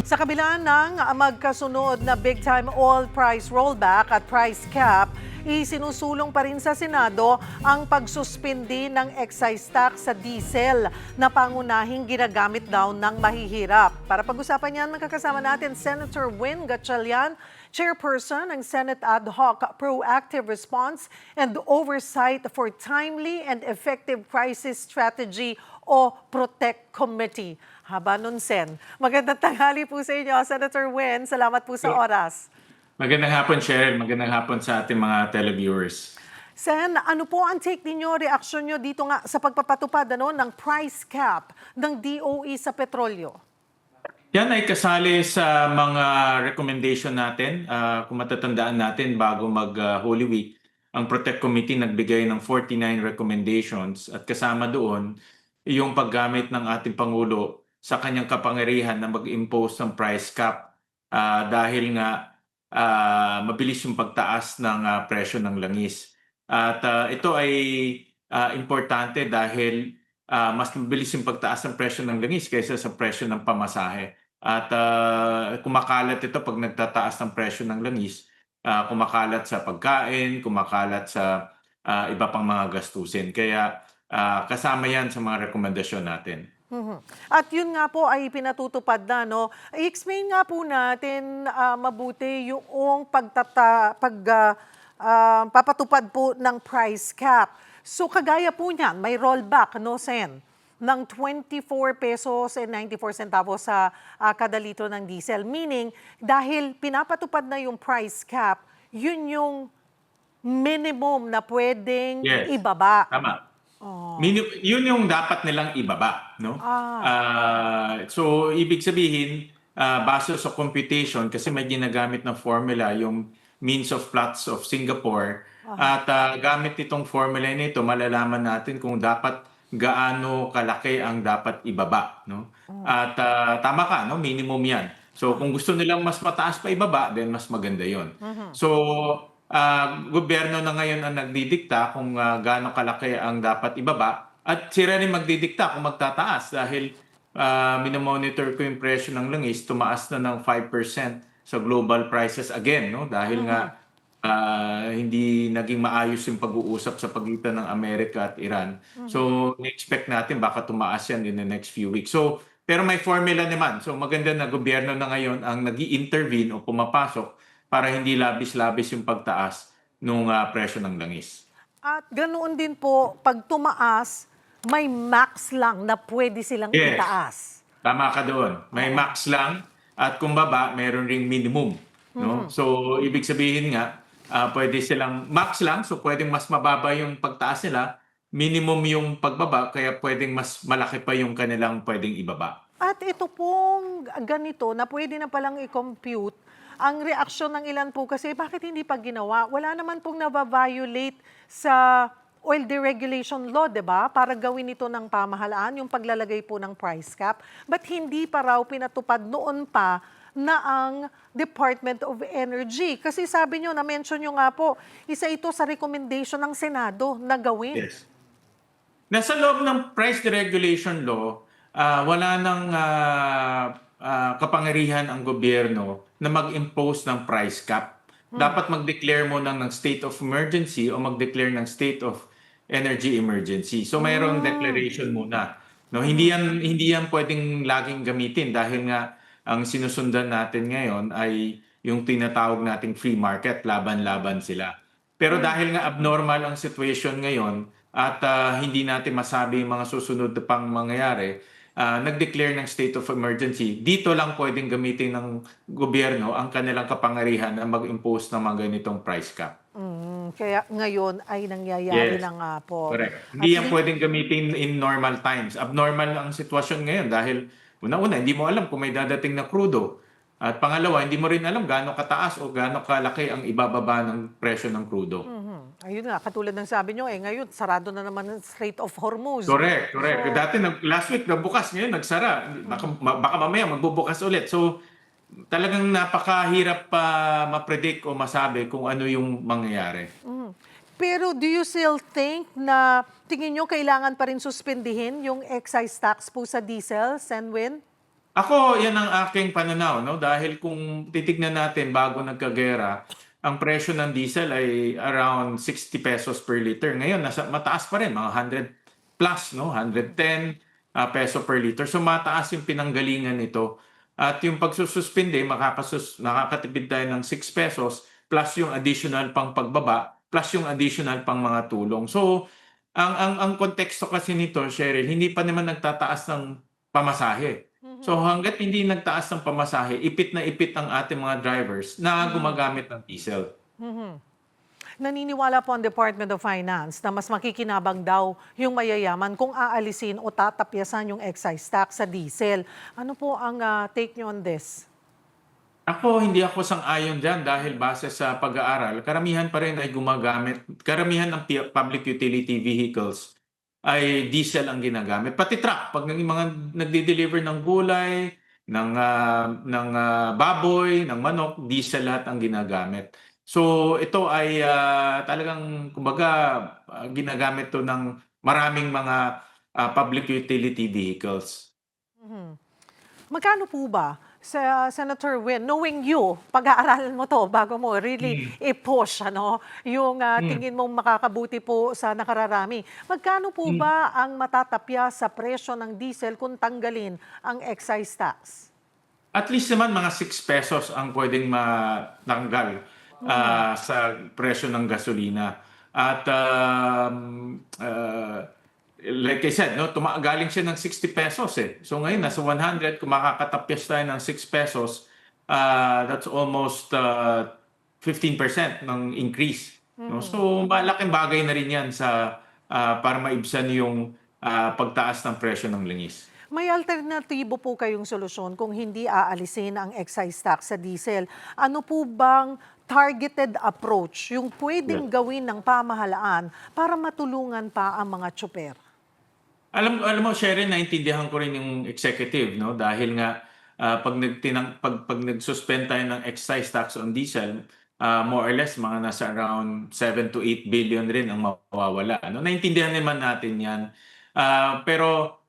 Sa kabila ng magkasunod na big-time oil price rollback at price cap, isinusulong pa rin sa Senado ang pagsuspindi ng excise tax sa diesel na pangunahing ginagamit daw ng mahihirap. Para pag-usapan yan, magkakasama natin Senator Win Gatchalian, Chairperson ng Senate Ad Hoc Proactive Response and Oversight for Timely and Effective Crisis Strategy o PROTECT Committee. Haba nun, Sen. Magandang tanghali po sa inyo, Senator Win. Salamat po sa oras. Magandang hapon, Cheryl. Magandang hapon sa ating mga televiewers. Sen, ano po ang take ninyo, reaksyon nyo dito nga sa pagpapatupad ng price cap ng DOE sa petrolyo? Yan ay kasali sa mga recommendation natin. Kung matatandaan natin, bago mag-Holy Week, ang Protect Committee nagbigay ng 49 recommendations at kasama doon yung paggamit ng ating Pangulo sa kanyang kapangyarihan na mag-impose ng price cap dahil nga mabilis yung pagtaas ng presyo ng langis. At ito ay importante dahil mas mabilis yung pagtaas ng presyo ng langis kaysa sa presyo ng pamasahe. At kumakalat ito pag nagtataas ng presyo ng langis, kumakalat sa pagkain, kumakalat sa iba pang mga gastusin. Kaya kasama yan sa mga rekomendasyon natin. At yun nga po ay pinatutupad na, no? I-explain nga po natin mabuti yung papatupad po ng price cap. So kagaya po niyan, may rollback, no, Sen? Ng 24 pesos and 94 centavos sa kada litro ng diesel. Meaning, dahil pinapatupad na yung price cap, yun yung minimum na pwedeng ibaba. Tama. Yun yung dapat nilang ibaba, no? So ibig sabihin, base sa computation, kasi may ginagamit na formula yung means of plots of Singapore, at gamit itong formula nito, malalaman natin kung dapat gaano kalaki ang dapat ibaba, no? At tama ka, no? Minimum yan. So kung gusto nilang mas mataas pa ibaba, then mas maganda yon. So gobyerno na ngayon ang nagdidikta kung gaano kalaki ang dapat ibaba, at sila rin magdidikta kung magtataas dahil minomonitor ko yung presyo ng langis, tumaas na ng 5% sa global prices again, no? Dahil nga hindi naging maayos yung pag-uusap sa pagitan ng Amerika at Iran. So, ni-expect natin baka tumaas yan in the next few weeks. So, pero may formula naman. So, maganda na gobyerno na ngayon ang nag-i-intervene o pumapasok para hindi labis-labis yung pagtaas ng presyo ng langis. At ganoon din po, pag tumaas, may max lang na pwede silang itaas. Tama ka doon. May max lang at kung baba, meron ring minimum. No? So, ibig sabihin nga, pwede silang max lang, so pwedeng mas mababa yung pagtaas nila, minimum yung pagbaba, kaya pwedeng mas malaki pa yung kanilang pwedeng ibaba. At ito pong ganito na pwede na palang i-compute, ang reaksyon ng ilan po kasi, bakit hindi pa ginawa? Wala naman pong nababiolate sa oil deregulation law, di ba? Para gawin ito ng pamahalaan, yung paglalagay po ng price cap. But hindi pa raw pinatupad noon pa na ang Department of Energy. Kasi sabi nyo, na-mention nyo nga po, isa ito sa recommendation ng Senado na gawin. Yes. Nasa loob ng price deregulation law, wala nang kapangyarihan ang gobyerno na mag-impose ng price cap. Dapat mag-declare mo ng state of emergency o mag-declare ng state of energy emergency. So mayroong declaration muna. No, hindi yan pwedeng laging gamitin dahil nga ang sinusundan natin ngayon ay yung tinatawag nating free market, laban-laban sila. Pero dahil nga abnormal ang situation ngayon at hindi natin masabi yung mga susunod pang mangyayari, nag-declare ng state of emergency. Dito lang pwedeng gamitin ng gobyerno ang kanilang kapangyarihan na mag-impose ng mga ganitong price cap. Kaya ngayon ay nangyayari na nga po. Correct. Hindi yan pwedeng gamitin in normal times. Abnormal ang sitwasyon ngayon dahil una-una, hindi mo alam kung may dadating na krudo. At pangalawa, hindi mo rin alam gaano kataas o gaano kalaki ang ibababa ng presyo ng krudo. Ayun nga, katulad ng sabi nyo, ngayon sarado na naman ang Strait of Hormuz. Correct, correct. So, Dati last week nagbukas, ngayon nagsara. Baka mamaya magbubukas ulit. So talagang napakahirap pa ma-predict o masabi kung ano yung mangyayari. Pero do you still think na tingin nyo kailangan pa rin suspindihin yung excise tax po sa diesel, Senwin? Ako, yan ang aking pananaw, no? Dahil kung titignan natin bago nagkagera, ang presyo ng diesel ay around 60 pesos per liter. Ngayon, mataas pa rin, mga 100 plus, no? 110 peso per liter. So mataas yung pinanggalingan nito. At yung pagsususpinde, makakatipid tayo ng 6 pesos plus yung additional pang pagbaba, plus yung additional pang mga tulong. So, ang konteksto kasi nito, Cheryl, hindi pa naman nagtataas ng pamasahe. So hangga't hindi nagtaas ng pamasahe, ipit na ipit ang ating mga drivers na gumagamit ng diesel. Naniniwala po ang Department of Finance na mas makikinabang daw yung mayayaman kung aalisin o tatapyasan yung excise tax sa diesel. Ano po ang take nyo on this? Hindi ako sang-ayon dyan dahil base sa pag-aaral, karamihan pa rin ay gumagamit, karamihan ng public utility vehicles ay diesel ang ginagamit. Pati truck, pag ng mga nagde-deliver ng gulay, ng baboy, ng manok, diesel lahat ang ginagamit. So ito ay talagang kumbaga ginagamit to ng maraming mga public utility vehicles. Magkano po ba, Senator Win, knowing you, pag-aaralan mo to bago mo really i-push yung tingin mong makakabuti po sa nakararami. Magkano po ba ang matatapya sa presyo ng diesel kung tanggalin ang excise tax? At least naman mga 6 pesos ang pwedeng matanggal sa presyo ng gasolina. At like I said, galing siya ng 60 pesos eh. So ngayon, nasa 100, kung makakatapyas tayo ng 6 pesos, that's almost 15% ng increase. No? So malaking bagay na rin yan para maibsan yung pagtaas ng presyo ng langis. May alternatibo po kayong solusyon kung hindi aalisin ang excise tax sa diesel. Ano po bang targeted approach yung pwedeng gawin ng pamahalaan para matulungan pa ang mga tsoper? Alam mo, Sharon, naintindihan ko rin yung executive, no? Dahil nga pag nag-suspend tayo ng excise tax on diesel, more or less mga nasa around 7 to 8 billion rin ang mawawala. No? Naintindihan naman natin 'yan. Pero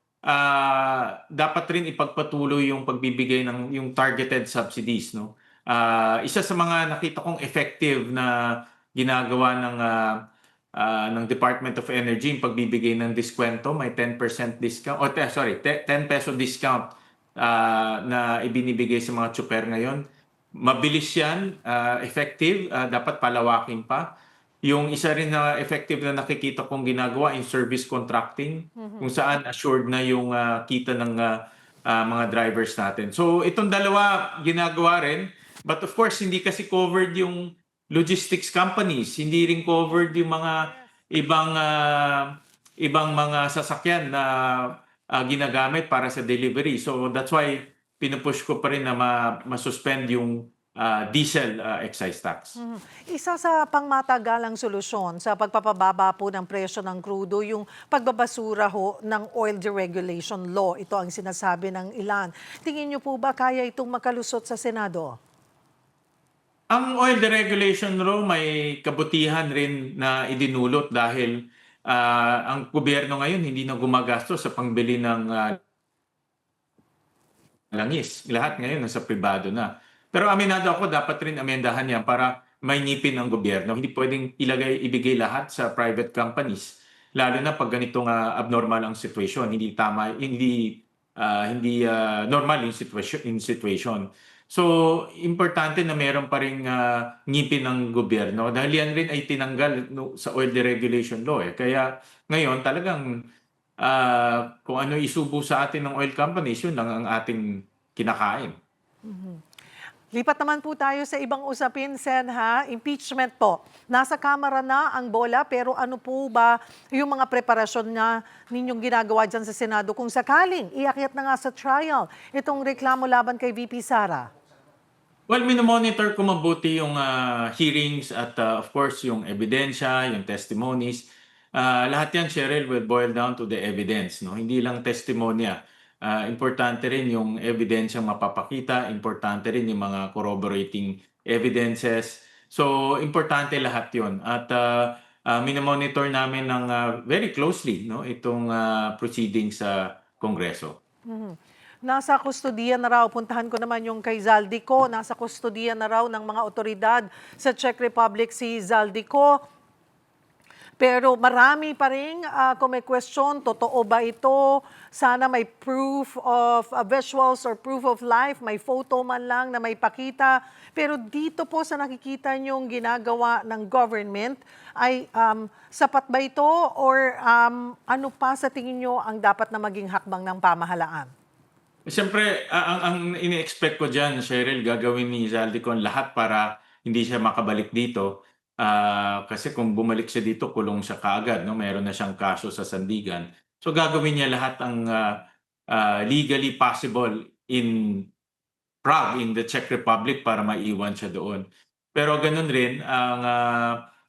dapat rin ipagpatuloy yung pagbibigay ng yung targeted subsidies, no? Isa sa mga nakita kong effective na ginagawa ng Department of Energy yung pagbibigay ng diskwento, may 10% discount, 10 peso discount na ibinibigay sa mga tsuper ngayon. Mabilis yan, effective, dapat palawakin pa. Yung isa rin na effective na nakikita kong ginagawa in service contracting, kung saan assured na yung kita ng mga drivers natin. So itong dalawa ginagawa rin, but of course hindi kasi covered yung logistics companies, hindi rin covered yung mga ibang mga sasakyan na ginagamit para sa delivery. So that's why pinupush ko pa rin na masuspend yung diesel excise tax. Isa sa pangmatagalang solusyon sa pagpapababa po ng presyo ng krudo, yung pagbabasura ng oil deregulation law. Ito ang sinasabi ng ilan. Tingin niyo po ba kaya itong makalusot sa Senado? Ang oil deregulation law may kabutihan rin na idinulot dahil ang gobyerno ngayon hindi na gumagastos sa pangbili ng langis. Lahat ngayon nasa pribado na. Pero aminado ako, dapat rin amendahan yan para may ngipin ang gobyerno. Hindi pwedeng ibigay lahat sa private companies. Lalo na pag ganitong abnormal ang situation. Hindi normal yung situation. So, importante na meron pa rin ngipin ng gobyerno dahil yan rin ay tinanggal sa oil deregulation law. Kaya ngayon talagang kung ano isubo sa atin ng oil companies, yun lang ang ating kinakain. Lipat naman po tayo sa ibang usapin, Sen, impeachment po. Nasa Kamara na ang bola, pero ano po ba yung mga preparasyon na ninyong ginagawa dyan sa Senado kung sakaling iakyat na nga sa trial itong reklamo laban kay VP Sara? Well, minomonitor ko mabuti yung hearings at of course yung ebidensya, yung testimonies. Lahat yan, Cheryl, will boil down to the evidence. No? Hindi lang testimonya. Importante rin yung ebidensya mapapakita, importante rin yung mga corroborating evidences. So, importante lahat yun. At minomonitor namin ng very closely no, itong proceedings sa Kongreso. Nasa kustodiya na raw, puntahan ko naman yung kay Zaldico, nasa kustodiya na raw ng mga otoridad sa Czech Republic si Zaldico. Pero marami pa rin kung may question, totoo ba ito? Sana may proof of visuals or proof of life, may photo man lang na may pakita. Pero dito po sa nakikita niyong ginagawa ng government, ay sapat ba ito or ano pa sa tingin niyo ang dapat na maging hakbang ng pamahalaan? Siyempre, ang ini-expect ko dyan, Cheryl, gagawin ni Zaldico ang lahat para hindi siya makabalik dito. Kasi kung bumalik siya dito, kulong siya kaagad. No? Meron na siyang kaso sa Sandigan. So gagawin niya lahat ang legally possible in Prague, in the Czech Republic, para maiwan siya doon. Pero ganun rin, ang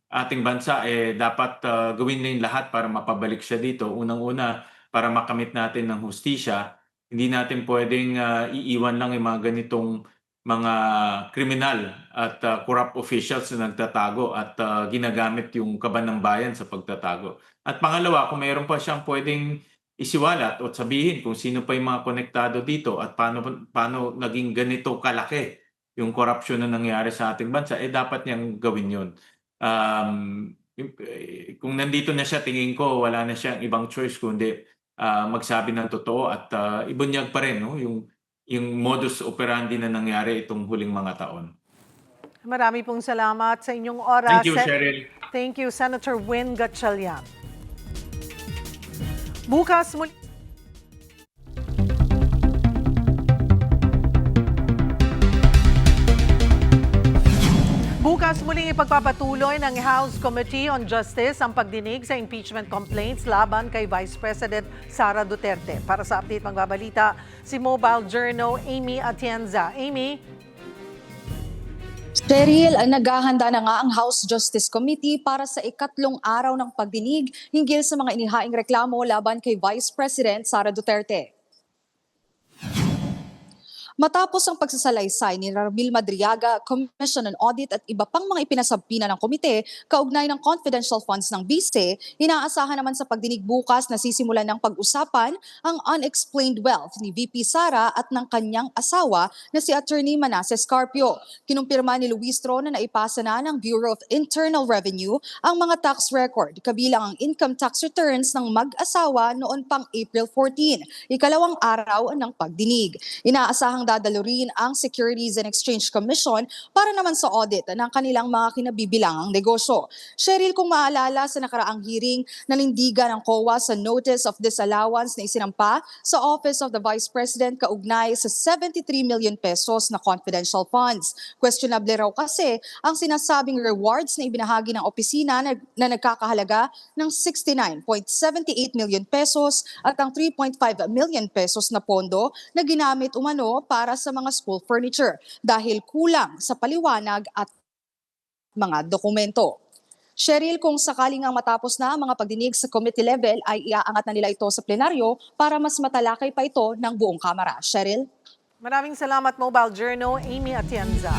ating bansa dapat gawin din lahat para mapabalik siya dito. Unang-una, para makamit natin ng hustisya. Hindi natin pwedeng iiwan lang yung mga ganitong mga kriminal at corrupt officials na nagtatago at ginagamit yung kaban ng bayan sa pagtatago. At pangalawa, kung mayroon pa siyang pwedeng isiwalat o sabihin kung sino pa yung mga konektado dito at paano naging ganito kalaki yung corruption na nangyari sa ating bansa, dapat niyang gawin yun. Kung nandito na siya, tingin ko wala na siyang ibang choice kundi magsabi ng totoo at ibunyag pa rin no? yung modus operandi na nangyari itong huling mga taon. Marami pong salamat sa inyong oras. Thank you, Cheryl. Thank you, Senator Win Gatchalian. Bukas muli. Bukas muling ipagpapatuloy ng House Committee on Justice ang pagdinig sa impeachment complaints laban kay Vice President Sara Duterte. Para sa update magbabalita, si Mobile Journal Amy Atienza. Amy? Cheryl, naghahanda na nga ang House Justice Committee para sa ikatlong araw ng pagdinig hinggil sa mga inihaing reklamo laban kay Vice President Sara Duterte. Matapos ang pagsasalaysay ni Ramil Madriaga, Commission on Audit at iba pang mga ipinasabpina ng komite kaugnay ng confidential funds ng BISE, inaasahan naman sa pagdinig bukas na sisimulan ng pag-usapan ang unexplained wealth ni VP Sara at ng kanyang asawa na si Attorney Manasseh Carpio. Kinumpirma ni Luis Tro na naipasa na ng Bureau of Internal Revenue ang mga tax record, kabilang ang income tax returns ng mag-asawa noon pang April 14, ikalawang araw ng pagdinig. Inaasahang dadalurin ang Securities and Exchange Commission para naman sa audit ng kanilang mga kinabibilangang negosyo. Cheryl, kung maalala sa nakaraang hearing, nanindigan ang COA sa Notice of Disallowance na isinampa sa Office of the Vice President kaugnay sa 73 million pesos na confidential funds. Questionable raw kasi ang sinasabing rewards na ibinahagi ng opisina na nagkakahalaga ng 69.78 million pesos at ang 3.5 million pesos na pondo na ginamit umano para sa mga school furniture dahil kulang sa paliwanag at mga dokumento. Cheryl, kung sakaling ang matapos na ang mga pagdinig sa committee level ay iaangat na nila ito sa plenaryo para mas matalakay pa ito ng buong Kamara. Cheryl? Maraming salamat, Mobile Journal Amy Atienza.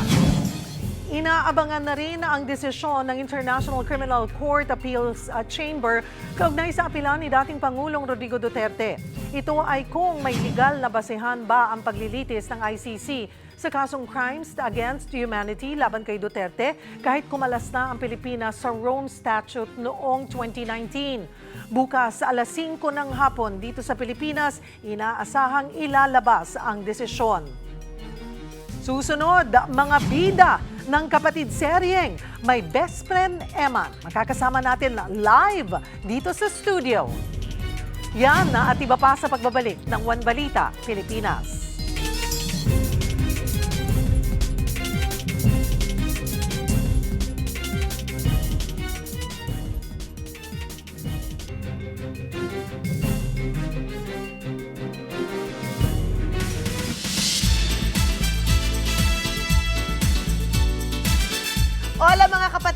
Inaabangan na rin ang desisyon ng International Criminal Court Appeals Chamber kaugnay sa apilan ni dating Pangulong Rodrigo Duterte. Ito ay kung may legal na basehan ba ang paglilitis ng ICC sa kasong crimes against humanity laban kay Duterte kahit kumalas na ang Pilipinas sa Rome Statute noong 2019. Bukas sa alas 5 ng hapon dito sa Pilipinas, inaasahang ilalabas ang desisyon. Susunod, mga bida ng kapatid seryeng My Best Friend Eman. Makakasama natin live dito sa studio. Yan na at iba pa sa pagbabalik ng One Balita, Pilipinas.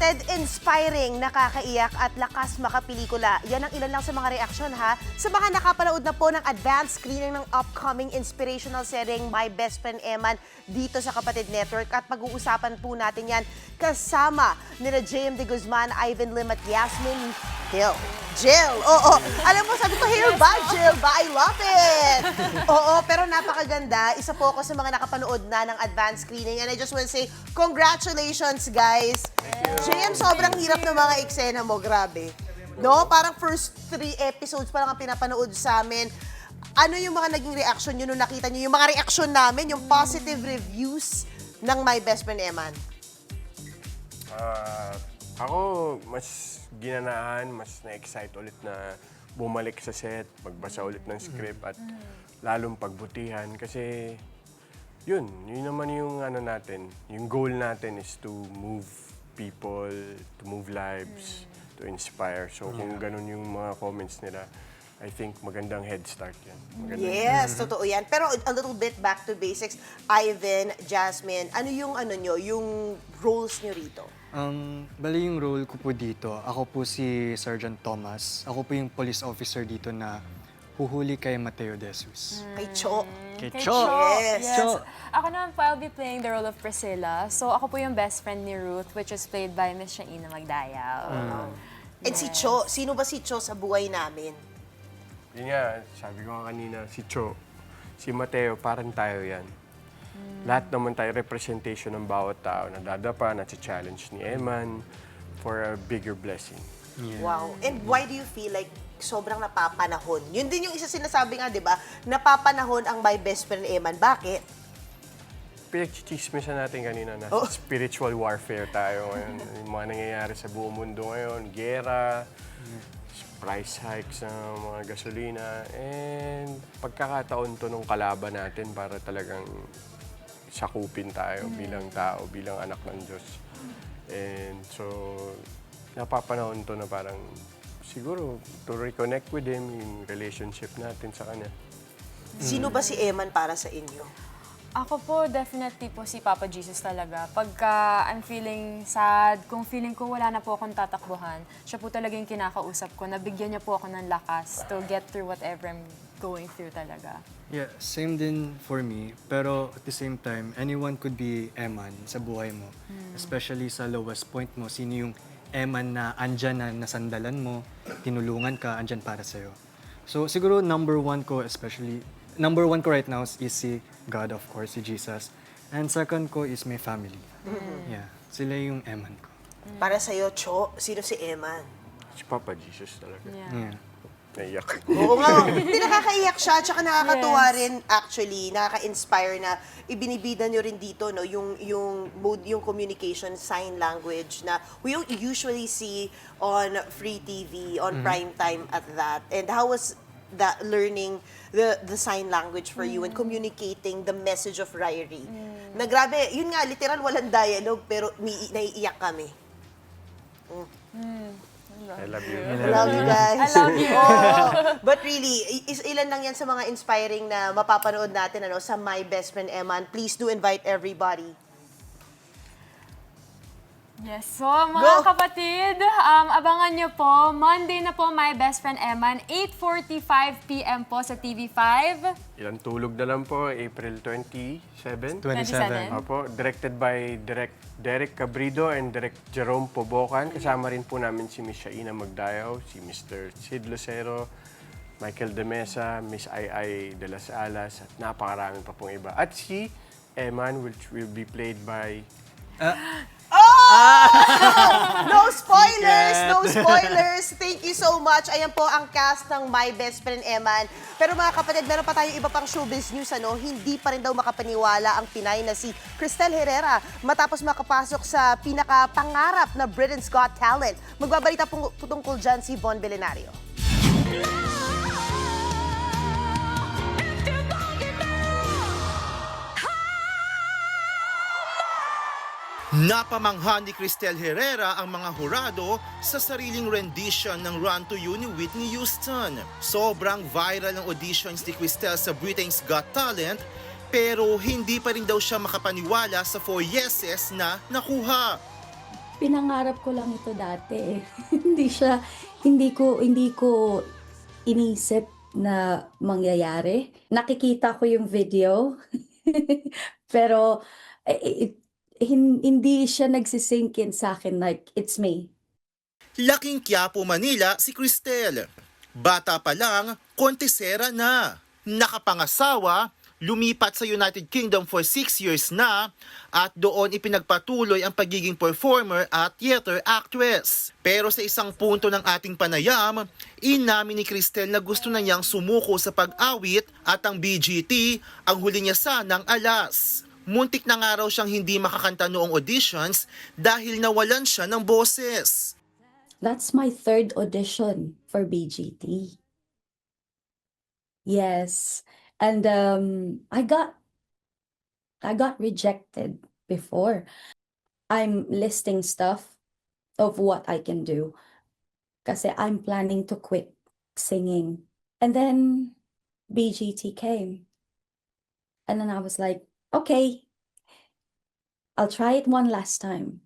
kapatid, inspiring, nakakaiyak at lakas makapelikula. Yan ang ilan lang sa mga reaksyon ha. Sa mga nakapanood na po ng advanced screening ng upcoming inspirational seryeng My Best Friend Eman dito sa Kapatid Network. At pag-uusapan po natin yan kasama nila JM De Guzman, Ivan Lim at Yasmin Hill. Jill, oo. Alam mo, sabi ko, Hill ba? Jill ba? I love it! Oo, pero napakaganda. Isa po ako sa mga nakapanood na ng advanced screening. And I just want to say, congratulations, guys. JM, sobrang hirap ng mga eksena mo. Grabe. No? Parang first 3 episodes pa lang ang pinapanood sa amin. Ano yung mga naging reaction nyo nung nakita nyo? Yung mga reaction namin, yung positive reviews ng My Best Friend Eman. Ako, mas ginanaan, mas na-excite ulit na bumalik sa set, magbasa ulit ng script at lalong pagbutihan kasi yun naman yung ano natin, yung goal natin is to move people, to move lives, to inspire. So kung ganun yung mga comments nila, I think magandang head start yan. Yes, totoo yan. Pero a little bit back to basics, Ivan, Jasmine, ano nyo, yung roles nyo rito? Bali yung role ko po dito, ako po si Sergeant Thomas. Ako po yung police officer dito na huhuli kay Mateo De Jesus. Kay Cho. Kay Cho. Yes. Cho. Ako naman po, I'll be playing the role of Priscilla. So ako po yung best friend ni Ruth, which is played by Miss Shaina Magdayaw. And si Cho, sino ba si Cho sa buhay namin? Yun nga, sabi ko nga kanina, si Cho, si Mateo, parang tayo yan. Lahat naman tayo representation ng bawat tao na dadapa, na-challenge ni Eman for a bigger blessing. Yeah. Wow. And why do you feel like sobrang napapanahon? Yun din yung isa sinasabi nga, di ba? Napapanahon ang My Best Friend Eman. Bakit? Pinagchichismisan natin kanina na spiritual warfare tayo ngayon. Yung mga nangyayari sa buong mundo ngayon, gera, price hikes ng mga gasolina, and pagkakataon to nung kalaban natin para talagang sakupin tayo bilang tao, bilang anak ng Diyos. And so, napapanahon to na parang siguro to reconnect with Him, yung relationship natin sa Kanya. Sino ba si Eman para sa inyo? Ako po, definitely po si Papa Jesus talaga. Pagka I'm feeling sad, kung feeling ko wala na po akong tatakbuhan, siya po talaga yung kinakausap ko. Nabigyan niya po ako ng lakas to get through whatever I'm going through talaga. Yeah, same din for me. Pero at the same time, anyone could be Eman sa buhay mo. Especially sa lowest point mo, sino yung Eman na andyan na nasandalan mo, tinulungan ka, andyan para sa'yo. So siguro number one ko right now is si God, of course, si Jesus. And second ko is my family. Yeah, sila yung Eman ko. Para sa'yo, Cho, sino si Eman? Si Papa Jesus talaga. Yeah. Naiyak. Oo nga. Hindi, nakakaiyak siya, tsaka nakakatuwa rin actually, nakaka-inspire na ibinibida nyo rin dito, no, yung communication sign language na we don't usually see on free TV, on prime time at that. And how was that learning the sign language for you and communicating the message of Ryrie? Na grabe, yun nga, literal walang dialogue, pero naiiyak kami. I love you. I love you guys. I love you. But really, ilan lang yan sa mga inspiring na mapapanood natin sa My Best Friend Eman. Please do invite everybody. Yes, so mga kapatid, abangan nyo po, Monday na po My Best Friend Eman, 8:45 p.m. po sa TV5. Ilang tulog na lang po, April 27. 27. Opo, directed by Derek Cabrido and Direct Jerome Pobocan. Kasama rin po namin si Miss Shaina Magdayaw, si Mr. Sid Lucero, Michael De Mesa, Miss Ai De Las Alas, at napakarami pa pong iba. At si Eman, which will be played by... No spoilers! No spoilers! Thank you so much. Ayan po ang cast ng My Best Friend Eman. Pero mga kapatid, meron pa tayong iba pang showbiz news. Hindi pa rin daw makapaniwala ang Pinay na si Cristel Herrera matapos makapasok sa pinakapangarap na Britain's Got Talent. Magbabalita po tungkol dyan si Von Belenario. Napamangha ni Cristel Herrera ang mga hurado sa sariling rendition ng Run to You ni Whitney Houston. Sobrang viral ang auditions ni Cristel sa Britain's Got Talent, pero hindi pa rin daw siya makapaniwala sa 4 yeses na nakuha. Pinangarap ko lang ito dati. hindi ko inisip na mangyayari. Nakikita ko yung video, pero hindi siya nagsisink in sa akin like, it's me. Laking Quiapo, Manila si Cristel. Bata pa lang, kontesera na. Nakapangasawa, lumipat sa United Kingdom for 6 years na at doon ipinagpatuloy ang pagiging performer at theater actress. Pero sa isang punto ng ating panayam, inamin ni Cristel na gusto na niyang sumuko sa pag-awit at ang BGT ang huli niya sanang alas. Muntik na nga raw siyang hindi makakanta noong auditions dahil nawalan siya ng boses. That's my 3rd audition for BGT. Yes. And I got rejected before. I'm listing stuff of what I can do kasi I'm planning to quit singing. And then BGT came. And then I was like, okay, I'll try it one last time.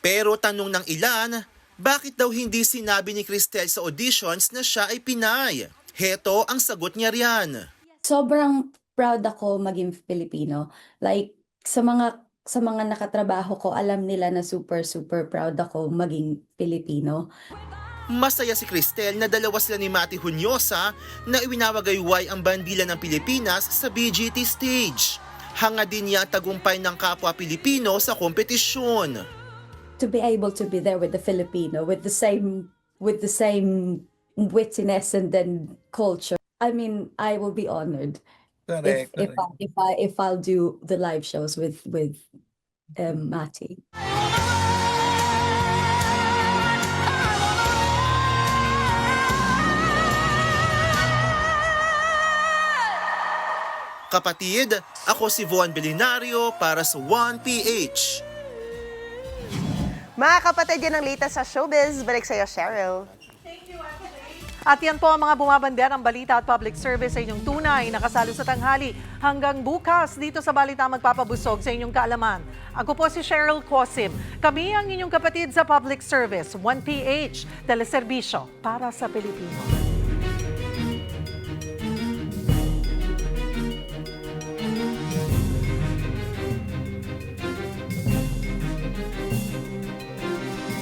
Pero tanong ng ilan, bakit daw hindi sinabi ni Cristel sa auditions na siya ay Pinay? Heto ang sagot niya riyan. Sobrang proud ako maging Filipino. Like, sa mga nakatrabaho ko, alam nila na super proud ako maging Filipino. Masaya si Cristel na dalawa sila ni Mati Hunyosa na iwinawagayway ang bandila ng Pilipinas sa BGT stage. Hanga din niya tagumpay ng kapwa Pilipino sa kompetisyon. To be able to be there with the Filipino, with the same wittiness and then culture. I mean, I will be honored if I'll do the live shows with Mati. Kapatid, ako si Von Belinario para sa 1PH. Mga kapatid, yan ang latest sa showbiz. Balik sa'yo, Cheryl. At yan po ang mga bumabanderang balita at public service sa inyong tunay nakasalo sa tanghali. Hanggang bukas dito sa Balita Magpapabusog sa inyong kaalaman. Ako po si Cheryl Cosim. Kami ang inyong kapatid sa public service, 1PH, teleserbisyo para sa Pilipino.